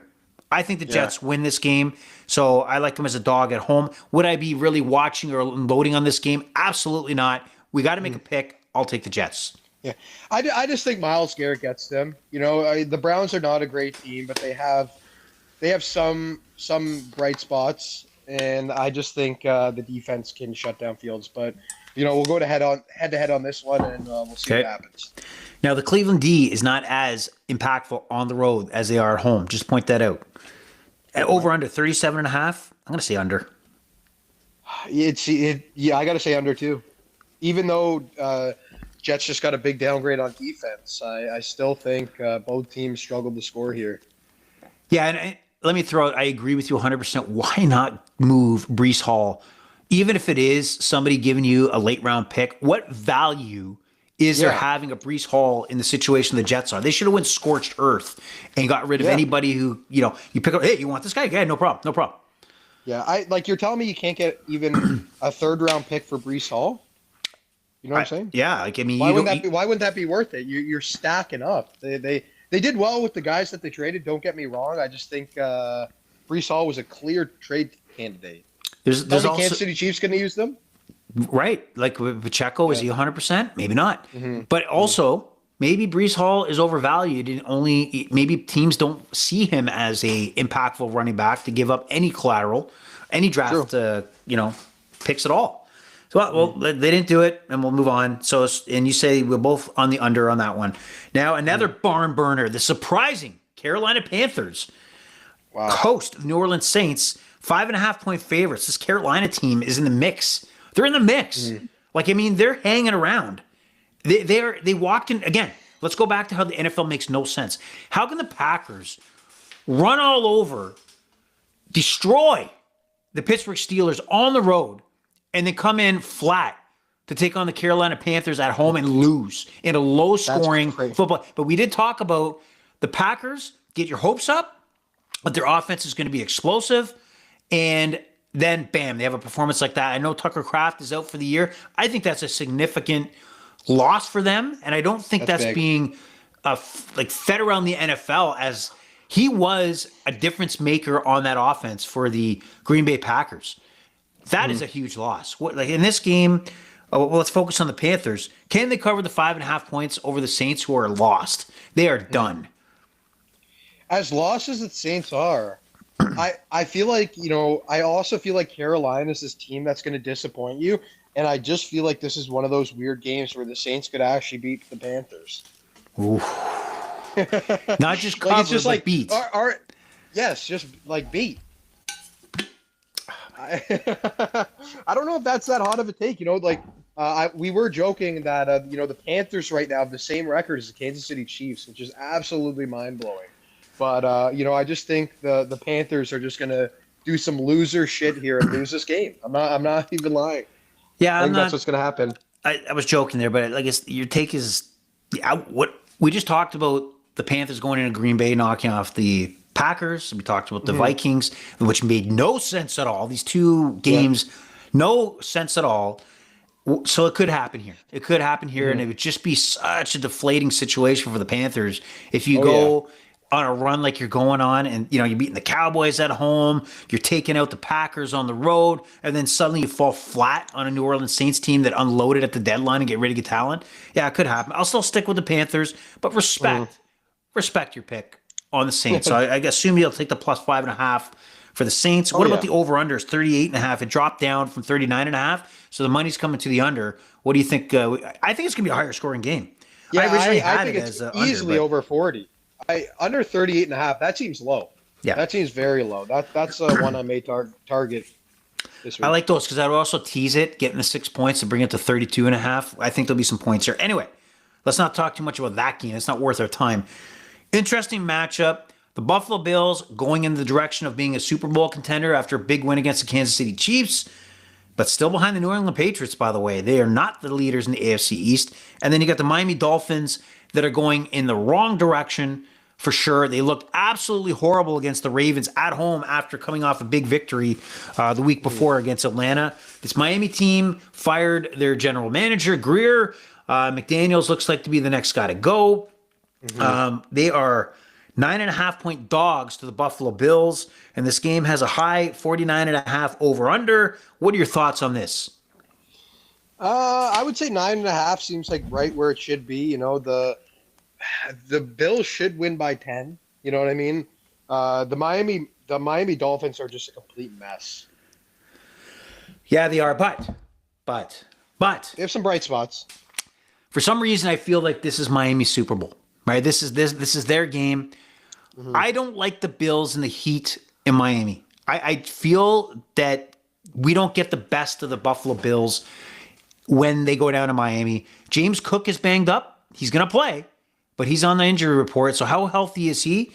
I think the Jets win this game, so I like them as a dog at home. Would I be really watching or loading on this game? Absolutely not. We got to make a pick. I'll take the Jets. Yeah, I just think Myles Garrett gets them. The Browns are not a great team, but they have some bright spots, and I just think the defense can shut down Fields. But we'll go head to head on this one, and we'll see what happens. Now the Cleveland D is not as impactful on the road as they are at home. Just point that out. Over under 37.5. I'm going to say under. I got to say under too. Even though Jets just got a big downgrade on defense, I still think both teams struggled to score here. Yeah, and let me throw out, I agree with you 100%. Why not move Breece Hall? Even if it is somebody giving you a late round pick, what value is there having a Breece Hall in the situation the Jets are? They should have went scorched earth and got rid of anybody who, you pick up, hey, you want this guy? Yeah, no problem. Yeah, you're telling me you can't get even a third round pick for Breece Hall? You know what I'm saying? Yeah, why wouldn't that be worth it? You're stacking up. They did well with the guys that they traded. Don't get me wrong. I just think Breece Hall was a clear trade candidate. There's also Kansas City Chiefs going to use them. Right. Like Pacheco, is he 100%? Maybe not. But also, maybe Breece Hall is overvalued and maybe teams don't see him as a impactful running back to give up any collateral, any draft, picks at all. So, they didn't do it, and we'll move on. So, and you say we're both on the under on that one. Now, another barn burner, the surprising Carolina Panthers host the New Orleans Saints, 5.5-point favorites. This Carolina team is in the mix. They're in the mix. They're hanging around. They walked in again. Let's go back to how the NFL makes no sense. How can the Packers run all over, destroy the Pittsburgh Steelers on the road, and then come in flat to take on the Carolina Panthers at home and lose in a low-scoring football? But we did talk about the Packers. Get your hopes up, but their offense is going to be explosive, and then, bam, they have a performance like that. I know Tucker Kraft is out for the year. I think that's a significant loss for them, and I don't think that's being fed around the NFL as he was a difference maker on that offense for the Green Bay Packers. That is a huge loss. In this game, let's focus on the Panthers. Can they cover the 5.5 points over the Saints, who are lost? They are done. As lost as the Saints are, I feel like, I also feel like Carolina is this team that's going to disappoint you. And I just feel like this is one of those weird games where the Saints could actually beat the Panthers. Ooh. Not just cover, it's just but beat. Yes, just beat. I don't know if that's that hot of a take. We were joking that, the Panthers right now have the same record as the Kansas City Chiefs, which is absolutely mind-blowing. But, I just think the Panthers are just going to do some loser shit here and lose this game. I'm not even lying. Yeah, I think that's what's going to happen. I was joking there, but your take is what we just talked about: the Panthers going into Green Bay, knocking off the Packers. We talked about the Vikings, which made no sense at all. These two games, no sense at all. So it could happen here. And it would just be such a deflating situation for the Panthers if you go on a run like you're going on, and you're beating the Cowboys at home, you're taking out the Packers on the road, and then suddenly you fall flat on a New Orleans Saints team that unloaded at the deadline and get ready to get talent. Yeah, it could happen. I'll still stick with the Panthers, but respect your pick on the Saints. So I assume you'll take the plus 5.5 for the Saints. What about the over-unders? 38.5. It dropped down from 39.5, so the money's coming to the under. What do you think? I think it's going to be a higher scoring game. Yeah, I originally had it as easily over 40. Under 38.5, that seems low. Yeah. That seems very low. That's one I may target this week. I like those because I would also tease it, getting the 6 points to bring it to 32.5. I think there'll be some points here. Anyway, let's not talk too much about that game. It's not worth our time. Interesting matchup. The Buffalo Bills going in the direction of being a Super Bowl contender after a big win against the Kansas City Chiefs, but still behind the New England Patriots, by the way. They are not the leaders in the AFC East. And then you got the Miami Dolphins that are going in the wrong direction for sure. They looked absolutely horrible against the Ravens at home after coming off a big victory the week before against Atlanta. This Miami team fired their general manager, Greer. McDaniels looks like to be the next guy to go. They are 9.5-point dogs to the Buffalo Bills, and this game has a high 49.5 over/under. What are your thoughts on this? I would say 9.5 seems like right where it should be. You know, the Bills should win by 10. You know what I mean? The Miami Dolphins are just a complete mess. Yeah, they are, but They have some bright spots. for some reason, I feel like this is Miami's Super Bowl, right? This is their game. Mm-hmm. I don't like the Bills and the Heat in Miami. I feel that we don't get the best of the Buffalo Bills when they go down to Miami. James Cook is banged up. He's going to play, but he's on the injury report. So how healthy is he?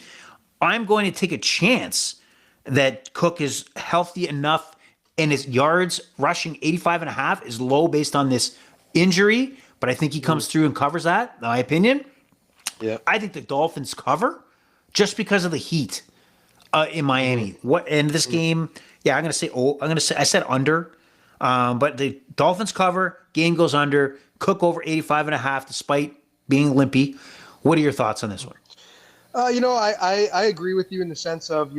I'm going to take a chance that Cook is healthy enough and his yards rushing 85.5 is low based on this injury, but I think he comes through and covers that, in my opinion. Yeah. I think the Dolphins cover just because of the heat in Miami. What in this game? Yeah, I'm gonna say. I said under, but the Dolphins cover. Game goes under. Cook over 85.5, despite being limpy. What are your thoughts on this one? I agree with you in the sense of,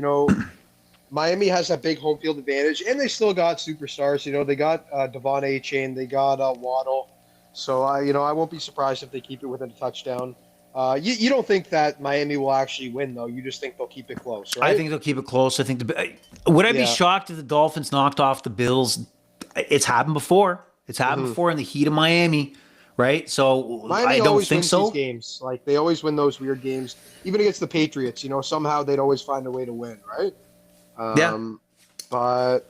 Miami has that big home field advantage, and they still got superstars. They got Devon A-Chain, they got Waddle. So, I won't be surprised if they keep it within a touchdown. You don't think that Miami will actually win, though? You just think they'll keep it close, right? I think they'll keep it close. I think would I be shocked if the Dolphins knocked off the Bills? It's happened before. It's happened before in the heat of Miami, right? So Miami I don't always think wins so. these games. Like, they always win those weird games, even against the Patriots. Somehow they'd always find a way to win, right? But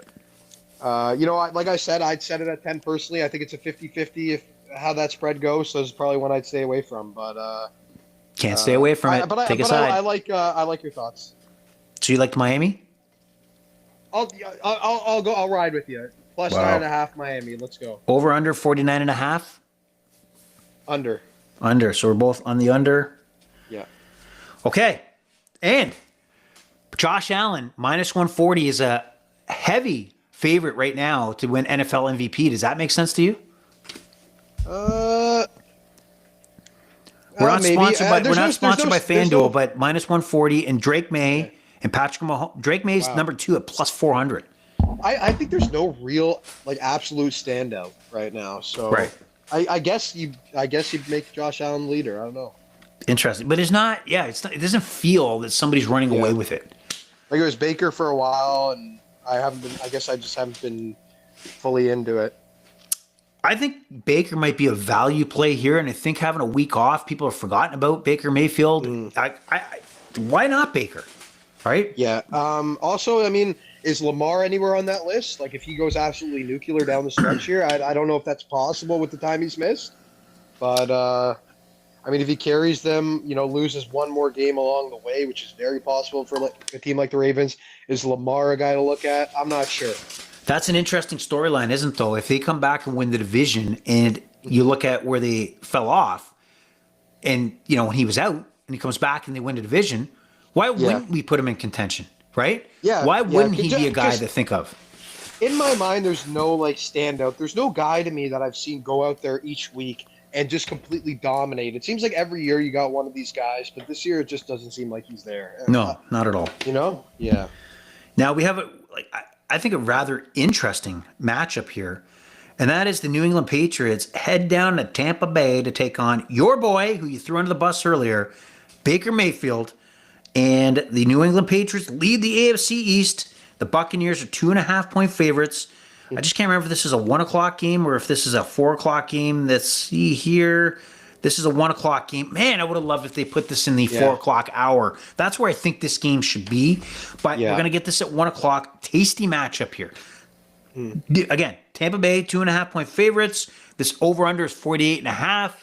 like I said, I'd set it at 10 personally. I think it's a 50-50 if how that spread goes. So it's probably one I'd stay away from. But can't stay away from it. Take a side. I like your thoughts. So you like Miami? I'll go. I'll ride with you. Plus 9.5 Miami. Let's go. Over under 49.5. Under. Under. So we're both on the under. Yeah. Okay. And Josh Allen minus 140 is a heavy favorite right now to win NFL MVP. Does that make sense to you? We're not sponsored by FanDuel, no, but minus 140 and Drake May and Patrick Mahomes. Drake May's number 2 at plus 400. I think there's no real absolute standout right now. So right. I guess you make Josh Allen leader. I don't know. Interesting, but it's not. Yeah, it's not. It doesn't feel that somebody's running away with it. Like it was Baker for a while, and I guess I just haven't been fully into it. I think Baker might be a value play here, and I think having a week off, people have forgotten about Baker Mayfield. Why not Baker? Right? Yeah. Also, is Lamar anywhere on that list? Like, if he goes absolutely nuclear down the stretch here, I don't know if that's possible with the time he's missed. But, if he carries them, loses one more game along the way, which is very possible for a team like the Ravens, is Lamar a guy to look at? I'm not sure. That's an interesting storyline, isn't it, though? If they come back and win the division and you look at where they fell off and, when he was out and he comes back and they win the division, why wouldn't we put him in contention, right? Yeah. Why wouldn't he be a guy to think of? In my mind, there's no, standout. There's no guy to me that I've seen go out there each week and just completely dominate. It seems like every year you got one of these guys, but this year it just doesn't seem like he's there. No, not at all. Yeah. Now we have I think a rather interesting matchup here, and that is the New England Patriots head down to Tampa Bay to take on your boy, who you threw under the bus earlier, Baker Mayfield, and the New England Patriots lead the AFC East. The Buccaneers are 2.5-point favorites. I just can't remember if this is a 1 o'clock game or if this is a 4 o'clock game. Let's see here. This is a 1 o'clock game. Man, I would have loved if they put this in the 4 o'clock hour. That's where I think this game should be. But we're going to get this at 1 o'clock. Tasty matchup here. Again, Tampa Bay, 2.5-point favorites. This over-under is 48.5.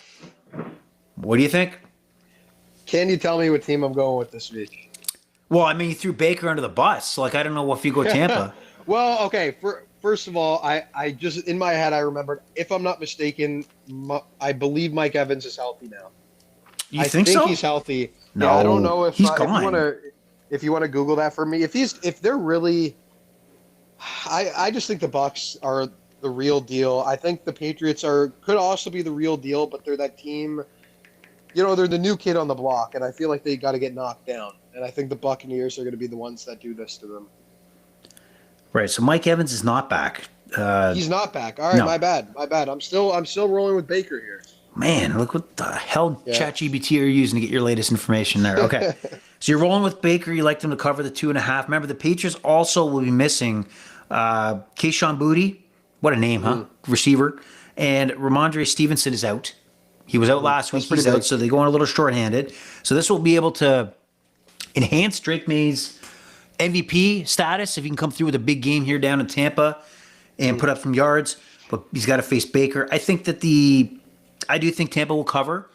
What do you think? Can you tell me what team I'm going with this week? Well, you threw Baker under the bus. I don't know if you go Tampa. Well, okay. First of all, I just, in my head, I remembered, if I'm not mistaken, I believe Mike Evans is healthy now. I think so? He's healthy. No, yeah, I don't know if he's gone. If you want to Google that for me. If they're really, I just think the Bucs are the real deal. I think the Patriots could also be the real deal, but they're that team they're the new kid on the block, and I feel like they got to get knocked down. And I think the Buccaneers are going to be the ones that do this to them. Right. So Mike Evans is not back. He's not back. All right, no. my bad. I'm still rolling with Baker here. Man, look what the hell ChatGPT are you using to get your latest information there. Okay. So you're rolling with Baker. You like them to cover the 2.5. Remember, the Patriots also will be missing Keyshawn Boutte. What a name, huh? Receiver. And Ramondre Stevenson is out. He was out last week. He's out, so they're going a little shorthanded. So this will be able to enhance Drake May's MVP status if he can come through with a big game here down in Tampa and put up some yards. But he's got to face Baker. I do think Tampa will cover.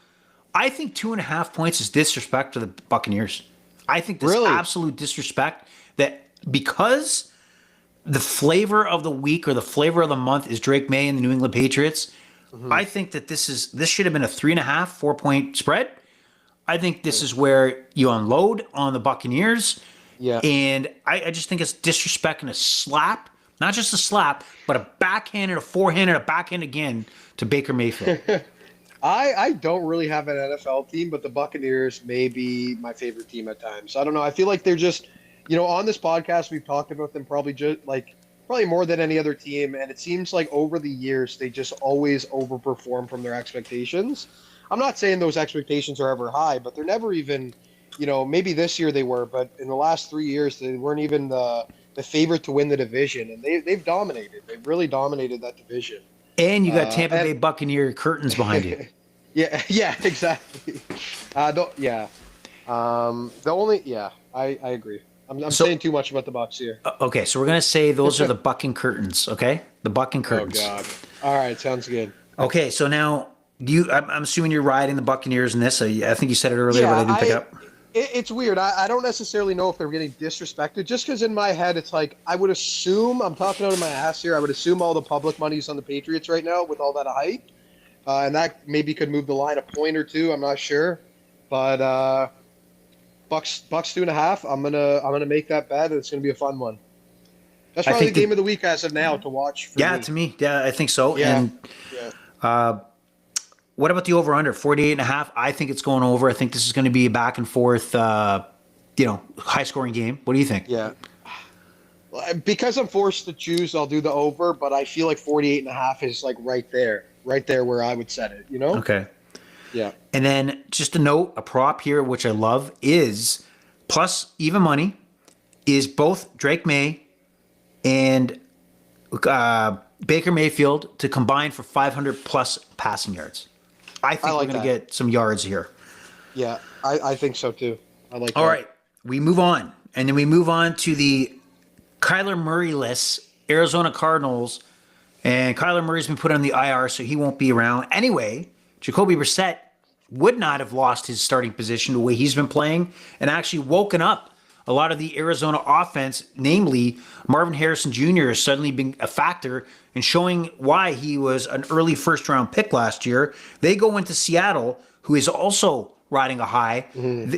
I think 2.5 points is disrespect to the Buccaneers. I think this absolute disrespect that because the flavor of the week or the flavor of the month is Drake May and the New England Patriots. I think that this should have been a 3.5, 4 point spread. I think this is where you unload on the Buccaneers. Yeah. And I just think it's disrespect and a slap, not just a slap, but a backhand and a forehand and a backhand again to Baker Mayfield. I don't really have an NFL team, but the Buccaneers may be my favorite team at times. I don't know. I feel like they're just, on this podcast, we've talked about them probably more than any other team. And it seems like over the years, they just always overperform from their expectations. I'm not saying those expectations are ever high, but they're never even, maybe this year they were, but in the last 3 years, they weren't even the favorite to win the division. And they've dominated. They've really dominated that division. And you got Tampa Bay Buccaneer curtains behind you. Yeah, exactly. I agree. I'm saying too much about the Bucs here. Okay, so we're going to say those are the bucking curtains, okay? The bucking curtains. Oh, God. All right, sounds good. Okay, so now, I'm assuming you're riding the Buccaneers in this. I think you said it earlier, but I didn't pick up. It's weird. I don't necessarily know if they're getting disrespected, just because in my head it's like, I would assume, I'm talking out of my ass here, I would assume all the public money's on the Patriots right now with all that hype. And that maybe could move the line a point or two. I'm not sure. But Bucks 2.5. I'm gonna make that bet. It's gonna be a fun one. That's probably the game of the week as of now to watch. To me, I think so. Yeah. And what about the over under 48.5? I think it's going over. I think this is going to be a back and forth, high scoring game. What do you think? Yeah. Because I'm forced to choose, I'll do the over. But I feel like 48.5 is like right there where I would set it. Okay. Yeah. And then just a note, a prop here, which I love, is plus even money, is both Drake May and Baker Mayfield to combine for 500 plus passing yards. I think we're going to get some yards here. Yeah, I think so too. I like that. All right, we move on. And then we move on to the Kyler Murray-less Arizona Cardinals. And Kyler Murray's been put on the IR, so he won't be around. Anyway, Jacoby Brissett would not have lost his starting position the way he's been playing and actually woken up a lot of the Arizona offense, namely Marvin Harrison Jr. has suddenly been a factor in showing why he was an early first-round pick last year. They go into Seattle, who is also riding a high.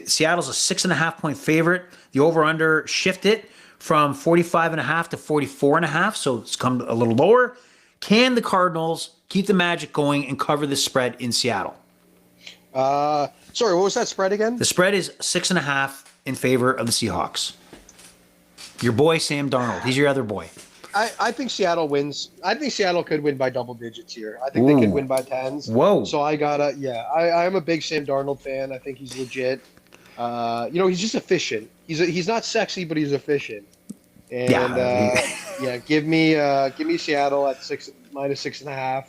Seattle's a 6.5-point favorite. The over-under shifted from 45.5 to 44.5, so it's come a little lower. Can the Cardinals keep the magic going and cover the spread in Seattle? Sorry, what was that spread again? The spread is 6.5 in favor of the Seahawks. Your boy, Sam Darnold. He's your other boy. I think Seattle wins. I think Seattle could win by double digits here. I think they could win by 10s. Whoa. So I'm a big Sam Darnold fan. I think he's legit. He's just efficient. He's not sexy, but he's efficient. And give me Seattle at -6.5.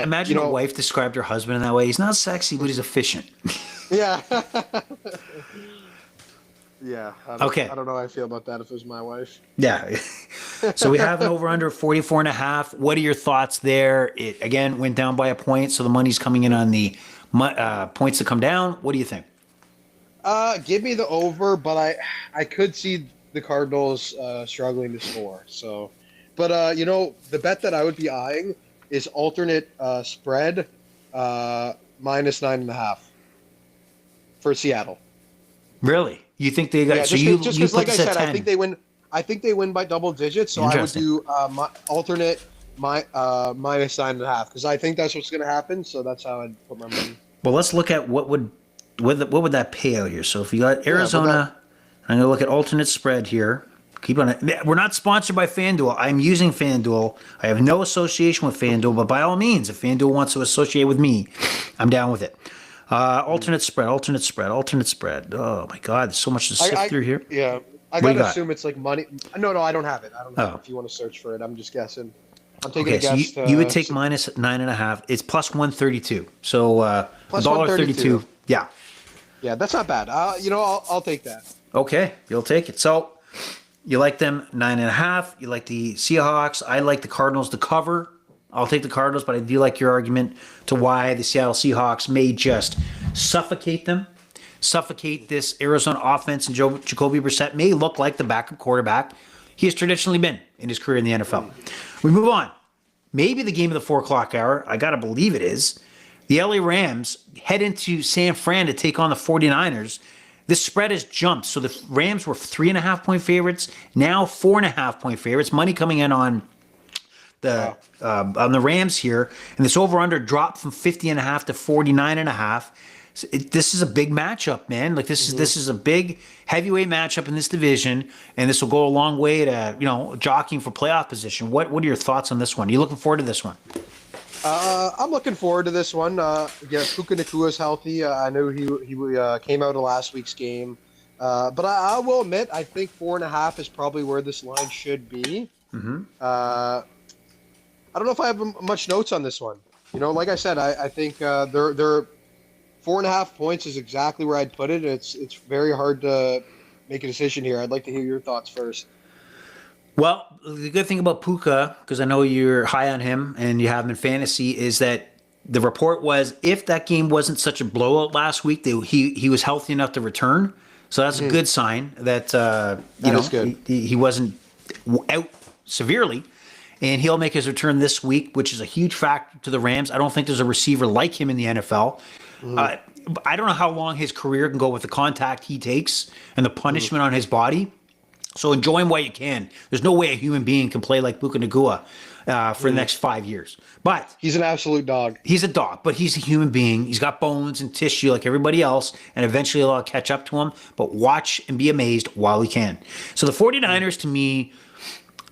Imagine a wife described her husband in that way. He's not sexy, but he's efficient. Yeah. Yeah. I don't know how I feel about that if it was my wife. Yeah. So we have an over-under 44.5. What are your thoughts there? It, again, went down by a point, so the money's coming in on the points to come down. What do you think? Give me the over, but I could see the Cardinals struggling to score. So, but the bet that I would be eyeing is alternate spread -9.5 for Seattle. Really? You think they got? Yeah, so just because, like I said, 10. I think they win. I think they win by double digits. So I would do alternate -9.5 because I think that's what's going to happen. So that's how I'd put my money. Well, let's look at what would that pay out here. So if you got Yeah, Arizona, I'm going to look at alternate spread here. Keep on it. We're not sponsored by FanDuel. I'm using FanDuel. I have no association with FanDuel, but by all means, if FanDuel wants to associate with me, I'm down with it. Alternate spread. Oh my God, there's so much to sift through here. Yeah, I gotta assume it's like money. No, I don't have it. I don't know if you want to search for it. I'm just guessing. I'm taking a guess. So you would take minus 9.5. It's plus 132. So plus $1.32. Yeah. Yeah, that's not bad. I'll take that. Okay, you'll take it. So you like them 9.5. You like the Seahawks. I like the Cardinals to cover. I'll take the Cardinals, but I do like your argument to why the Seattle Seahawks may just suffocate them. Suffocate this Arizona offense, and Jacoby Brissett may look like the backup quarterback he has traditionally been in his career in the NFL. We move on. Maybe the game of the 4 o'clock hour. I got to believe it is. The LA Rams head into San Fran to take on the 49ers. This spread has jumped. So the Rams were 3.5-point favorites, now 4.5-point favorites. Money coming in on the Rams here. And this over-under dropped from 50.5 to 49.5. This is a big matchup, man. Like this is a big heavyweight matchup in this division, and this will go a long way to jockeying for playoff position. What are your thoughts on this one? Are you looking forward to this one? I'm looking forward to this one. Puka Nacua is healthy. I know he came out of last week's game, but I will admit I think 4.5 is probably where this line should be. I don't know if I have much notes on this one. Like I said, I think they're 4.5 points is exactly where I'd put it. It's very hard to make a decision here. I'd like to hear your thoughts first. Well, the good thing about Puka, because I know you're high on him and you have him in fantasy, is that the report was if that game wasn't such a blowout last week, he was healthy enough to return. So that's a good sign that he wasn't out severely. And he'll make his return this week, which is a huge factor to the Rams. I don't think there's a receiver like him in the NFL. I don't know how long his career can go with the contact he takes and the punishment on his body. So enjoy him while you can. There's no way a human being can play like Puka Nacua for the next 5 years. But he's an absolute dog. He's a dog, but he's a human being. He's got bones and tissue like everybody else, and eventually it'll catch up to him. But watch and be amazed while he can. So the 49ers, to me,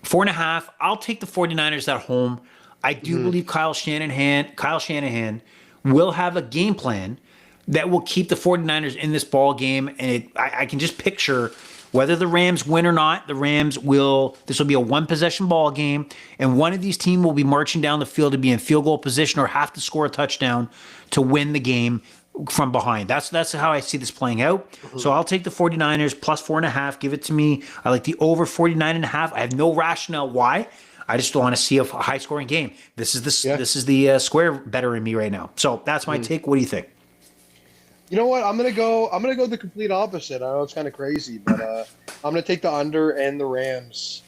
4.5. I'll take the 49ers at home. I do believe Kyle Shanahan will have a game plan that will keep the 49ers in this ball game. And I can just picture whether the Rams win or not, this will be a one-possession ball game, and one of these teams will be marching down the field to be in field goal position or have to score a touchdown to win the game from behind. That's how I see this playing out. So I'll take the 49ers plus 4.5. Give it to me. I like the over 49.5. I have no rationale why. I just want to see a high-scoring game. This is the square better in me right now. So that's my take. What do you think? You know what? I'm gonna go the complete opposite. I know it's kind of crazy, but I'm gonna take the under and the Rams.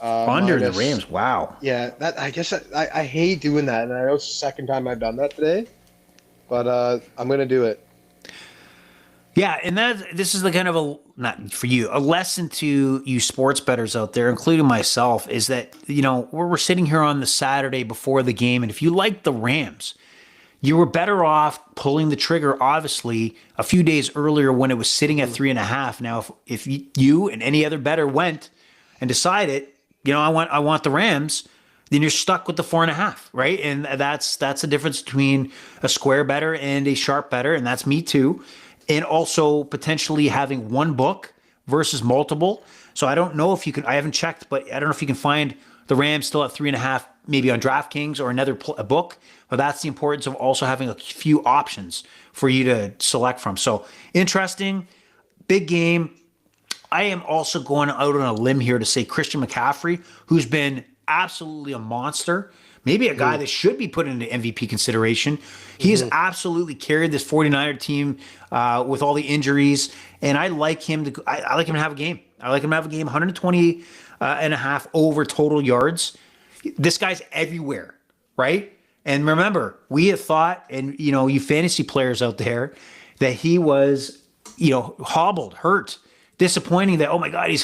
Under the Rams. Wow. Yeah, I guess I hate doing that, and I know it's the second time I've done that today, but I'm gonna do it. Yeah, and this is the kind of not for you, a lesson to you sports bettors out there, including myself, is that we're sitting here on the Saturday before the game, and if you like the Rams, you were better off pulling the trigger, obviously, a few days earlier when it was sitting at 3.5. Now, if you and any other bettor went and decided, I want the Rams, then you're stuck with the 4.5, right? And that's the difference between a square bettor and a sharp bettor, and that's me too. And also potentially having one book versus multiple. So I don't know if you can. I haven't checked, but I don't know if you can find the Rams still at 3.5, maybe on DraftKings or another book. But that's the importance of also having a few options for you to select from. So interesting, big game. I am also going out on a limb here to say Christian McCaffrey, who's been absolutely a monster, maybe a guy that should be put into MVP consideration. He has absolutely carried this 49er team with all the injuries, and I like him to have a game. I like him to have a game, 120 and a half over total yards. This guy's everywhere, right? And remember, we had thought, and you fantasy players out there, that he was, hobbled, hurt, disappointing. That, oh my God, he's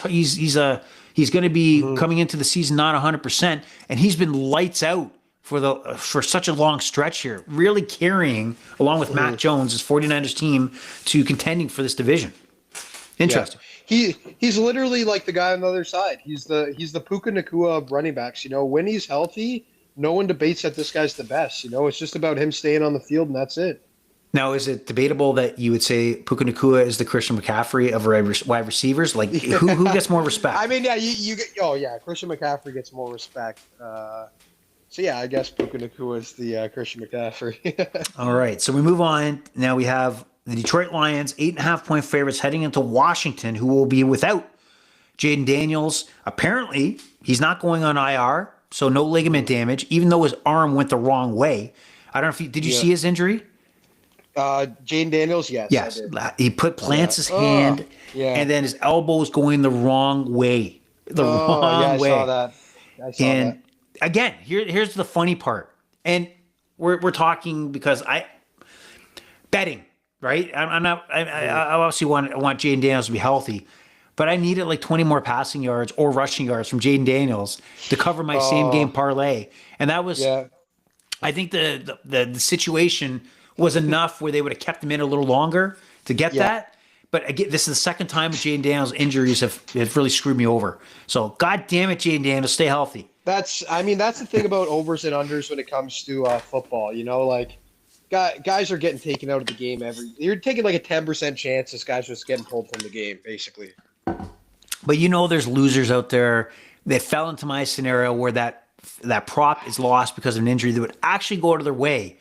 going to be coming into the season not 100%, and he's been lights out for such a long stretch here, really carrying along with Mac Jones, his 49ers team, to contending for this division. Interesting. Yeah. He's literally like the guy on the other side. He's the Puka Nacua of running backs. When he's healthy, no one debates that this guy's the best. It's just about him staying on the field, and that's it. Now, is it debatable that you would say Puka Nacua is the Christian McCaffrey of wide receivers? Like, who gets more respect? I mean, yeah, Christian McCaffrey gets more respect. So, yeah, I guess Puka Nacua is the Christian McCaffrey. All right, so we move on. Now we have the Detroit Lions, 8.5-point favorites heading into Washington, who will be without Jaden Daniels. Apparently, he's not going on IR, so no ligament damage, even though his arm went the wrong way. I don't know if did you see his injury? Jaden Daniels, yes. Yes, he plants his hand, and then his elbow is going the wrong way. I way. saw that. And again, here's the funny part, and we're talking because betting, right? I obviously want Jaden Daniels to be healthy, but I needed like 20 more passing yards or rushing yards from Jaden Daniels to cover my same game parlay, and that was, I think the situation was enough where they would have kept him in a little longer to get that. But again, this is the second time Jaden Daniels' injuries have really screwed me over. So, God damn it, Jaden Daniels, stay healthy. That's the thing about overs and unders when it comes to football. Like guys are getting taken out of the game you're taking like a 10% chance this guy's just getting pulled from the game, basically. But there's losers out there that fell into my scenario where that prop is lost because of an injury that would actually go out of their way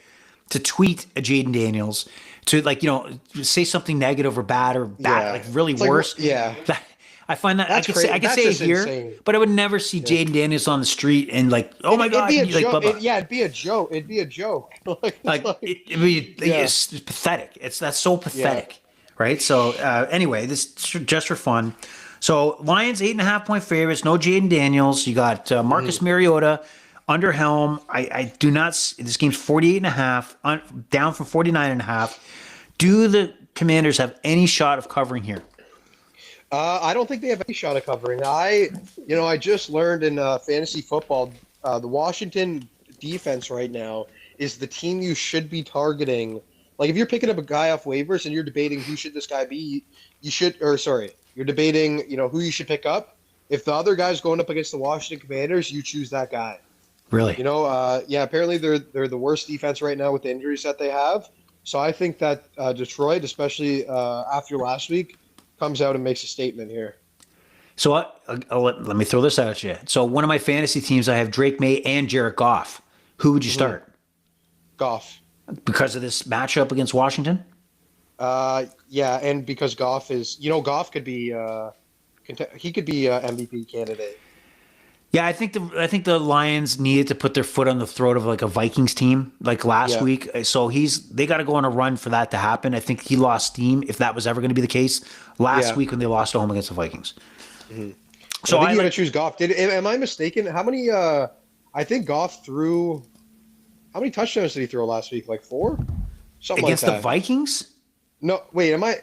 to tweet a Jaden Daniels, to say something negative or bad, like really it's worse. I find that I could say it here, insane. But I would never see Jaden Daniels on the street and oh my God, it'd be a joke. It'd be a joke. It's pathetic. That's so pathetic, right? So anyway, this just for fun. So Lions 8.5-point favorites. No Jaden Daniels. You got Marcus Mariota under helm. I do not. This game's 48.5, down from 49.5. Do the Commanders have any shot of covering here? I don't think they have any shot of covering. I just learned in fantasy football, the Washington defense right now is the team you should be targeting. Like if you're picking up a guy off waivers and you're debating who should this guy be, you're debating, who you should pick up. If the other guy's going up against the Washington Commanders, you choose that guy. Really? Apparently they're the worst defense right now with the injuries that they have. So I think that Detroit, especially after last week, comes out and makes a statement here. So let me throw this out at you. So one of my fantasy teams, I have Drake May and Jared Goff. Who would you start? Goff. Because of this matchup against Washington? And because Goff is, Goff could be, he could be an MVP candidate. Yeah, I think the Lions needed to put their foot on the throat of like a Vikings team like last week. So they got to go on a run for that to happen. I think he lost steam if that was ever going to be the case last week when they lost at home against the Vikings. Mm-hmm. So I think you got to choose Goff. Am I mistaken? How many? I think Goff threw. How many touchdowns did he throw last week? Like 4? Something against like that. The Vikings? No, wait. Am I?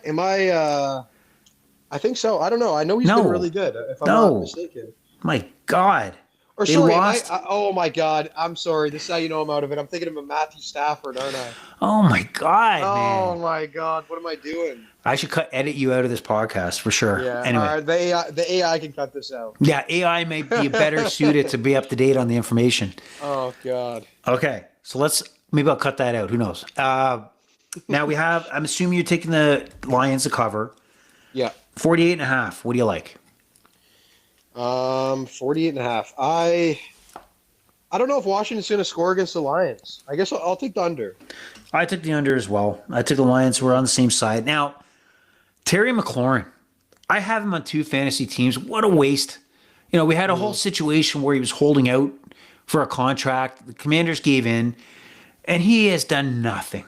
I think so. I don't know. I know he's been really good. If I'm not mistaken. My God. Or sorry, lost. Oh my God. I'm sorry. This is how you know I'm out of it. I'm thinking of a Matthew Stafford, aren't I? Oh my God, man. Oh my God. What am I doing? I should edit you out of this podcast for sure. Yeah. Anyway. All right, the AI can cut this out. Yeah, AI may be better suited to be up to date on the information. Oh God. Okay. So maybe I'll cut that out. Who knows? Now I'm assuming you're taking the Lions to cover. Yeah. 48.5. What do you like? 48.5. I don't know if Washington's going to score against the Lions. I guess I'll take the under. I took the under as well. I took the Lions. We're on the same side. Now, Terry McLaurin, I have him on 2 fantasy teams. What a waste. We had a whole situation where he was holding out for a contract. The Commanders gave in, and he has done nothing.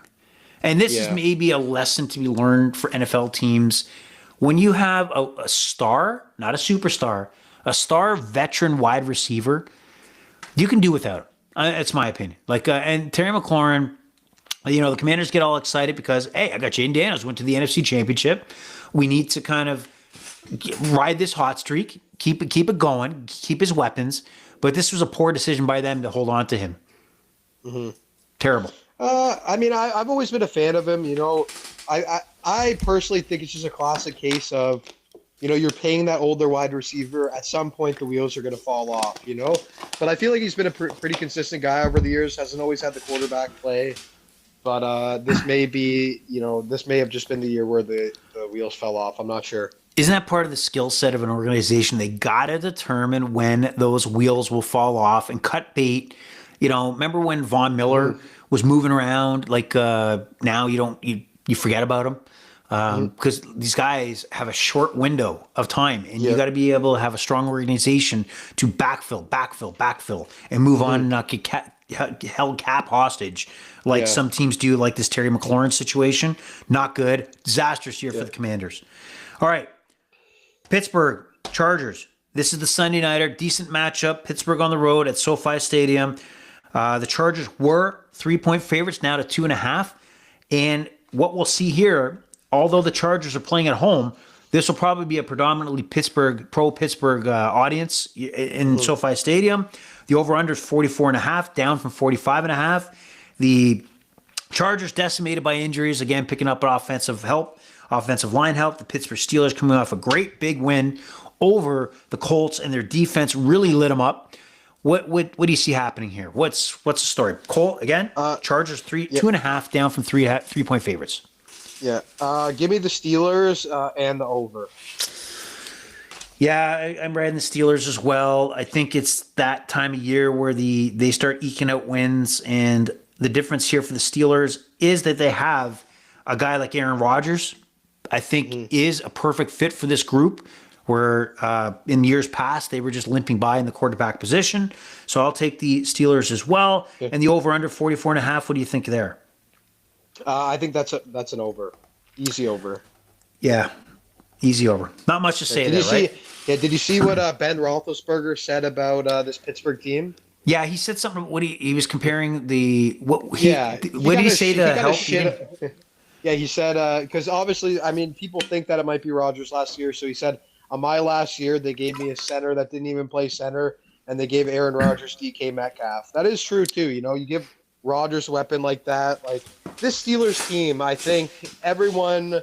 And this is maybe a lesson to be learned for NFL teams. When you have a star, not a superstar, a star veteran wide receiver, you can do without him. It's my opinion. And Terry McLaurin, the Commanders get all excited because, hey, I got Jaden Daniels, went to the NFC Championship. We need to kind of ride this hot streak, keep it going, keep his weapons. But this was a poor decision by them to hold on to him. Terrible. I mean, I've always been a fan of him. I personally think it's just a classic case of, you're paying that older wide receiver. At some point, the wheels are going to fall off. But I feel like he's been a pretty consistent guy over the years. Hasn't always had the quarterback play. But this may be, this may have just been the year where the wheels fell off. I'm not sure. Isn't that part of the skill set of an organization? They got to determine when those wheels will fall off and cut bait. Remember when Von Miller was moving around? Like now you forget about him because these guys have a short window of time, and you got to be able to have a strong organization to backfill, and move on and not get held cap hostage like some teams do, like this Terry McLaurin situation. Not good. Disastrous year for the Commanders. All right. Pittsburgh Chargers. This is the Sunday nighter. Decent matchup. Pittsburgh on the road at SoFi Stadium. The Chargers were 3-point favorites, now to 2.5. And what we'll see here, although the Chargers are playing at home, this will probably be a predominantly pro-Pittsburgh audience in SoFi Stadium. The over-under is 44.5, down from 45.5. The Chargers decimated by injuries, again, picking up offensive line help. The Pittsburgh Steelers coming off a great big win over the Colts, and their defense really lit them up. What do you see happening here? What's the story? Colt again? Chargers 2.5, down from 3-point favorites. Yeah. Give me the Steelers and the over. Yeah, I'm riding the Steelers as well. I think it's that time of year where they start eking out wins, and the difference here for the Steelers is that they have a guy like Aaron Rodgers. I think is a perfect fit for this group, where in years past they were just limping by in the quarterback position. So I'll take the Steelers as well. Okay. And the over-under 44.5. What do you think there? I think that's an over. Easy over. Yeah, easy over. Not much to say there, right? Did you see what Ben Roethlisberger said about this Pittsburgh team? Yeah, he said something. What he was comparing what did he say to help? Yeah, he said, because obviously, I mean, people think that it might be Rodgers last year. So he said, on my last year, they gave me a center that didn't even play center, and they gave Aaron Rodgers DK Metcalf. That is true, too. You give Rodgers a weapon like that. Like, this Steelers team, I think everyone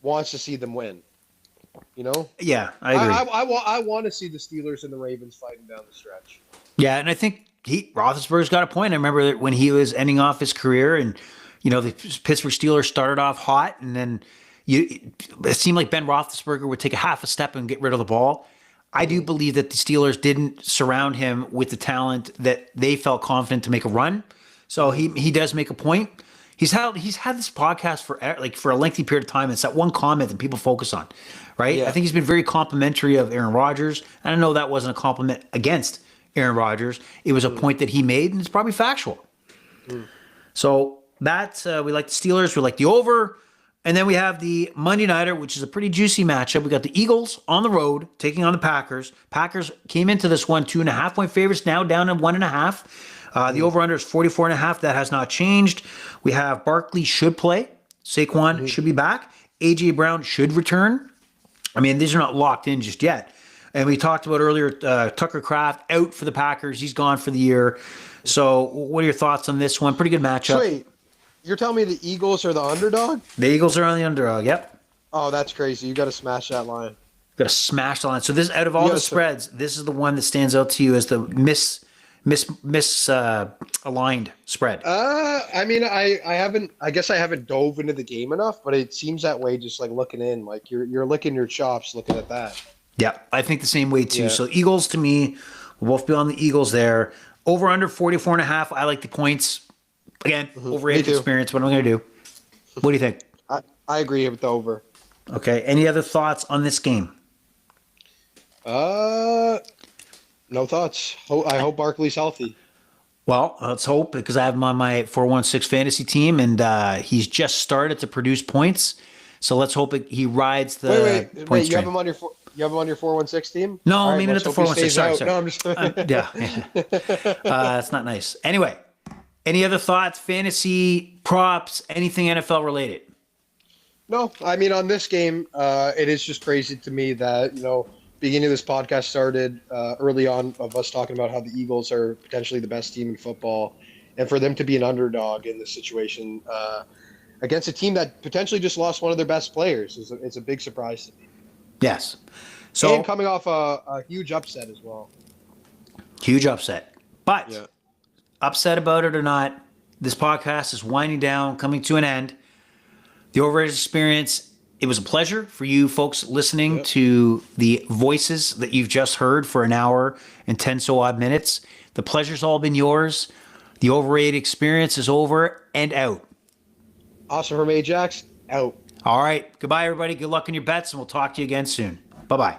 wants to see them win. Yeah, I agree. I want to see the Steelers and the Ravens fighting down the stretch. Yeah, and I think Roethlisberger's got a point. I remember that when he was ending off his career, and the Pittsburgh Steelers started off hot, and then it seemed like Ben Roethlisberger would take a half a step and get rid of the ball. I do believe that the Steelers didn't surround him with the talent that they felt confident to make a run. So he does make a point. He's had this podcast for a lengthy period of time. It's that one comment that people focus on, right? Yeah. I think he's been very complimentary of Aaron Rodgers. And I know that wasn't a compliment against Aaron Rodgers. It was a point that he made, and it's probably factual. So that's we like the Steelers. We like the over. And then we have the Monday Nighter, which is a pretty juicy matchup. We got the Eagles on the road taking on the Packers. Packers came into this one 2.5-point favorites, now down to 1.5. The over-under is 44.5. That has not changed. We have Barkley should play. Saquon should be back. A.J. Brown should return. I mean, these are not locked in just yet. And we talked about earlier, Tucker Kraft out for the Packers. He's gone for the year. So what are your thoughts on this one? Pretty good matchup. Wait, you're telling me the Eagles are the underdog? The Eagles are on the underdog, yep. Oh, that's crazy. You got to smash that line. Got to smash the line. So this, out of all the spreads, this is the one that stands out to you as the misaligned spread. I mean, I guess I haven't dove into the game enough, but it seems that way just like looking in. Like you're licking your chops looking at that. Yeah, I think the same way too. Yeah. So Eagles to me, we'll both be on the Eagles there. Over under 44.5. I like the points. Again, overrated experience. What am I going to do? What do you think? I agree with the over. Okay. Any other thoughts on this game? No thoughts. I hope Barkley's healthy. Well, let's hope, because I have him on my 416 fantasy team, and he's just started to produce points. So let's hope he rides the points train. You have him on your 416 team? No, I mean at the 416. Sorry. No, I'm just yeah. That's not nice. Anyway, any other thoughts, fantasy, props, anything NFL related? No, I mean, on this game, it is just crazy to me that, beginning of this podcast started early on of us talking about how the Eagles are potentially the best team in football, and for them to be an underdog in this situation against a team that potentially just lost one of their best players is a big surprise to me. Yes. So And coming off a huge upset as well. huge upset. But Yeah. upset about it or not, this podcast is winding down, coming to an end. The Overrated Experience, it was a pleasure for you folks listening to the voices that you've just heard for an hour and 10 so odd minutes. The pleasure's all been yours. The Overrated Experience is over and out. Awesome from Ajax, out. All right. Goodbye, everybody. Good luck in your bets, and we'll talk to you again soon. Bye-bye.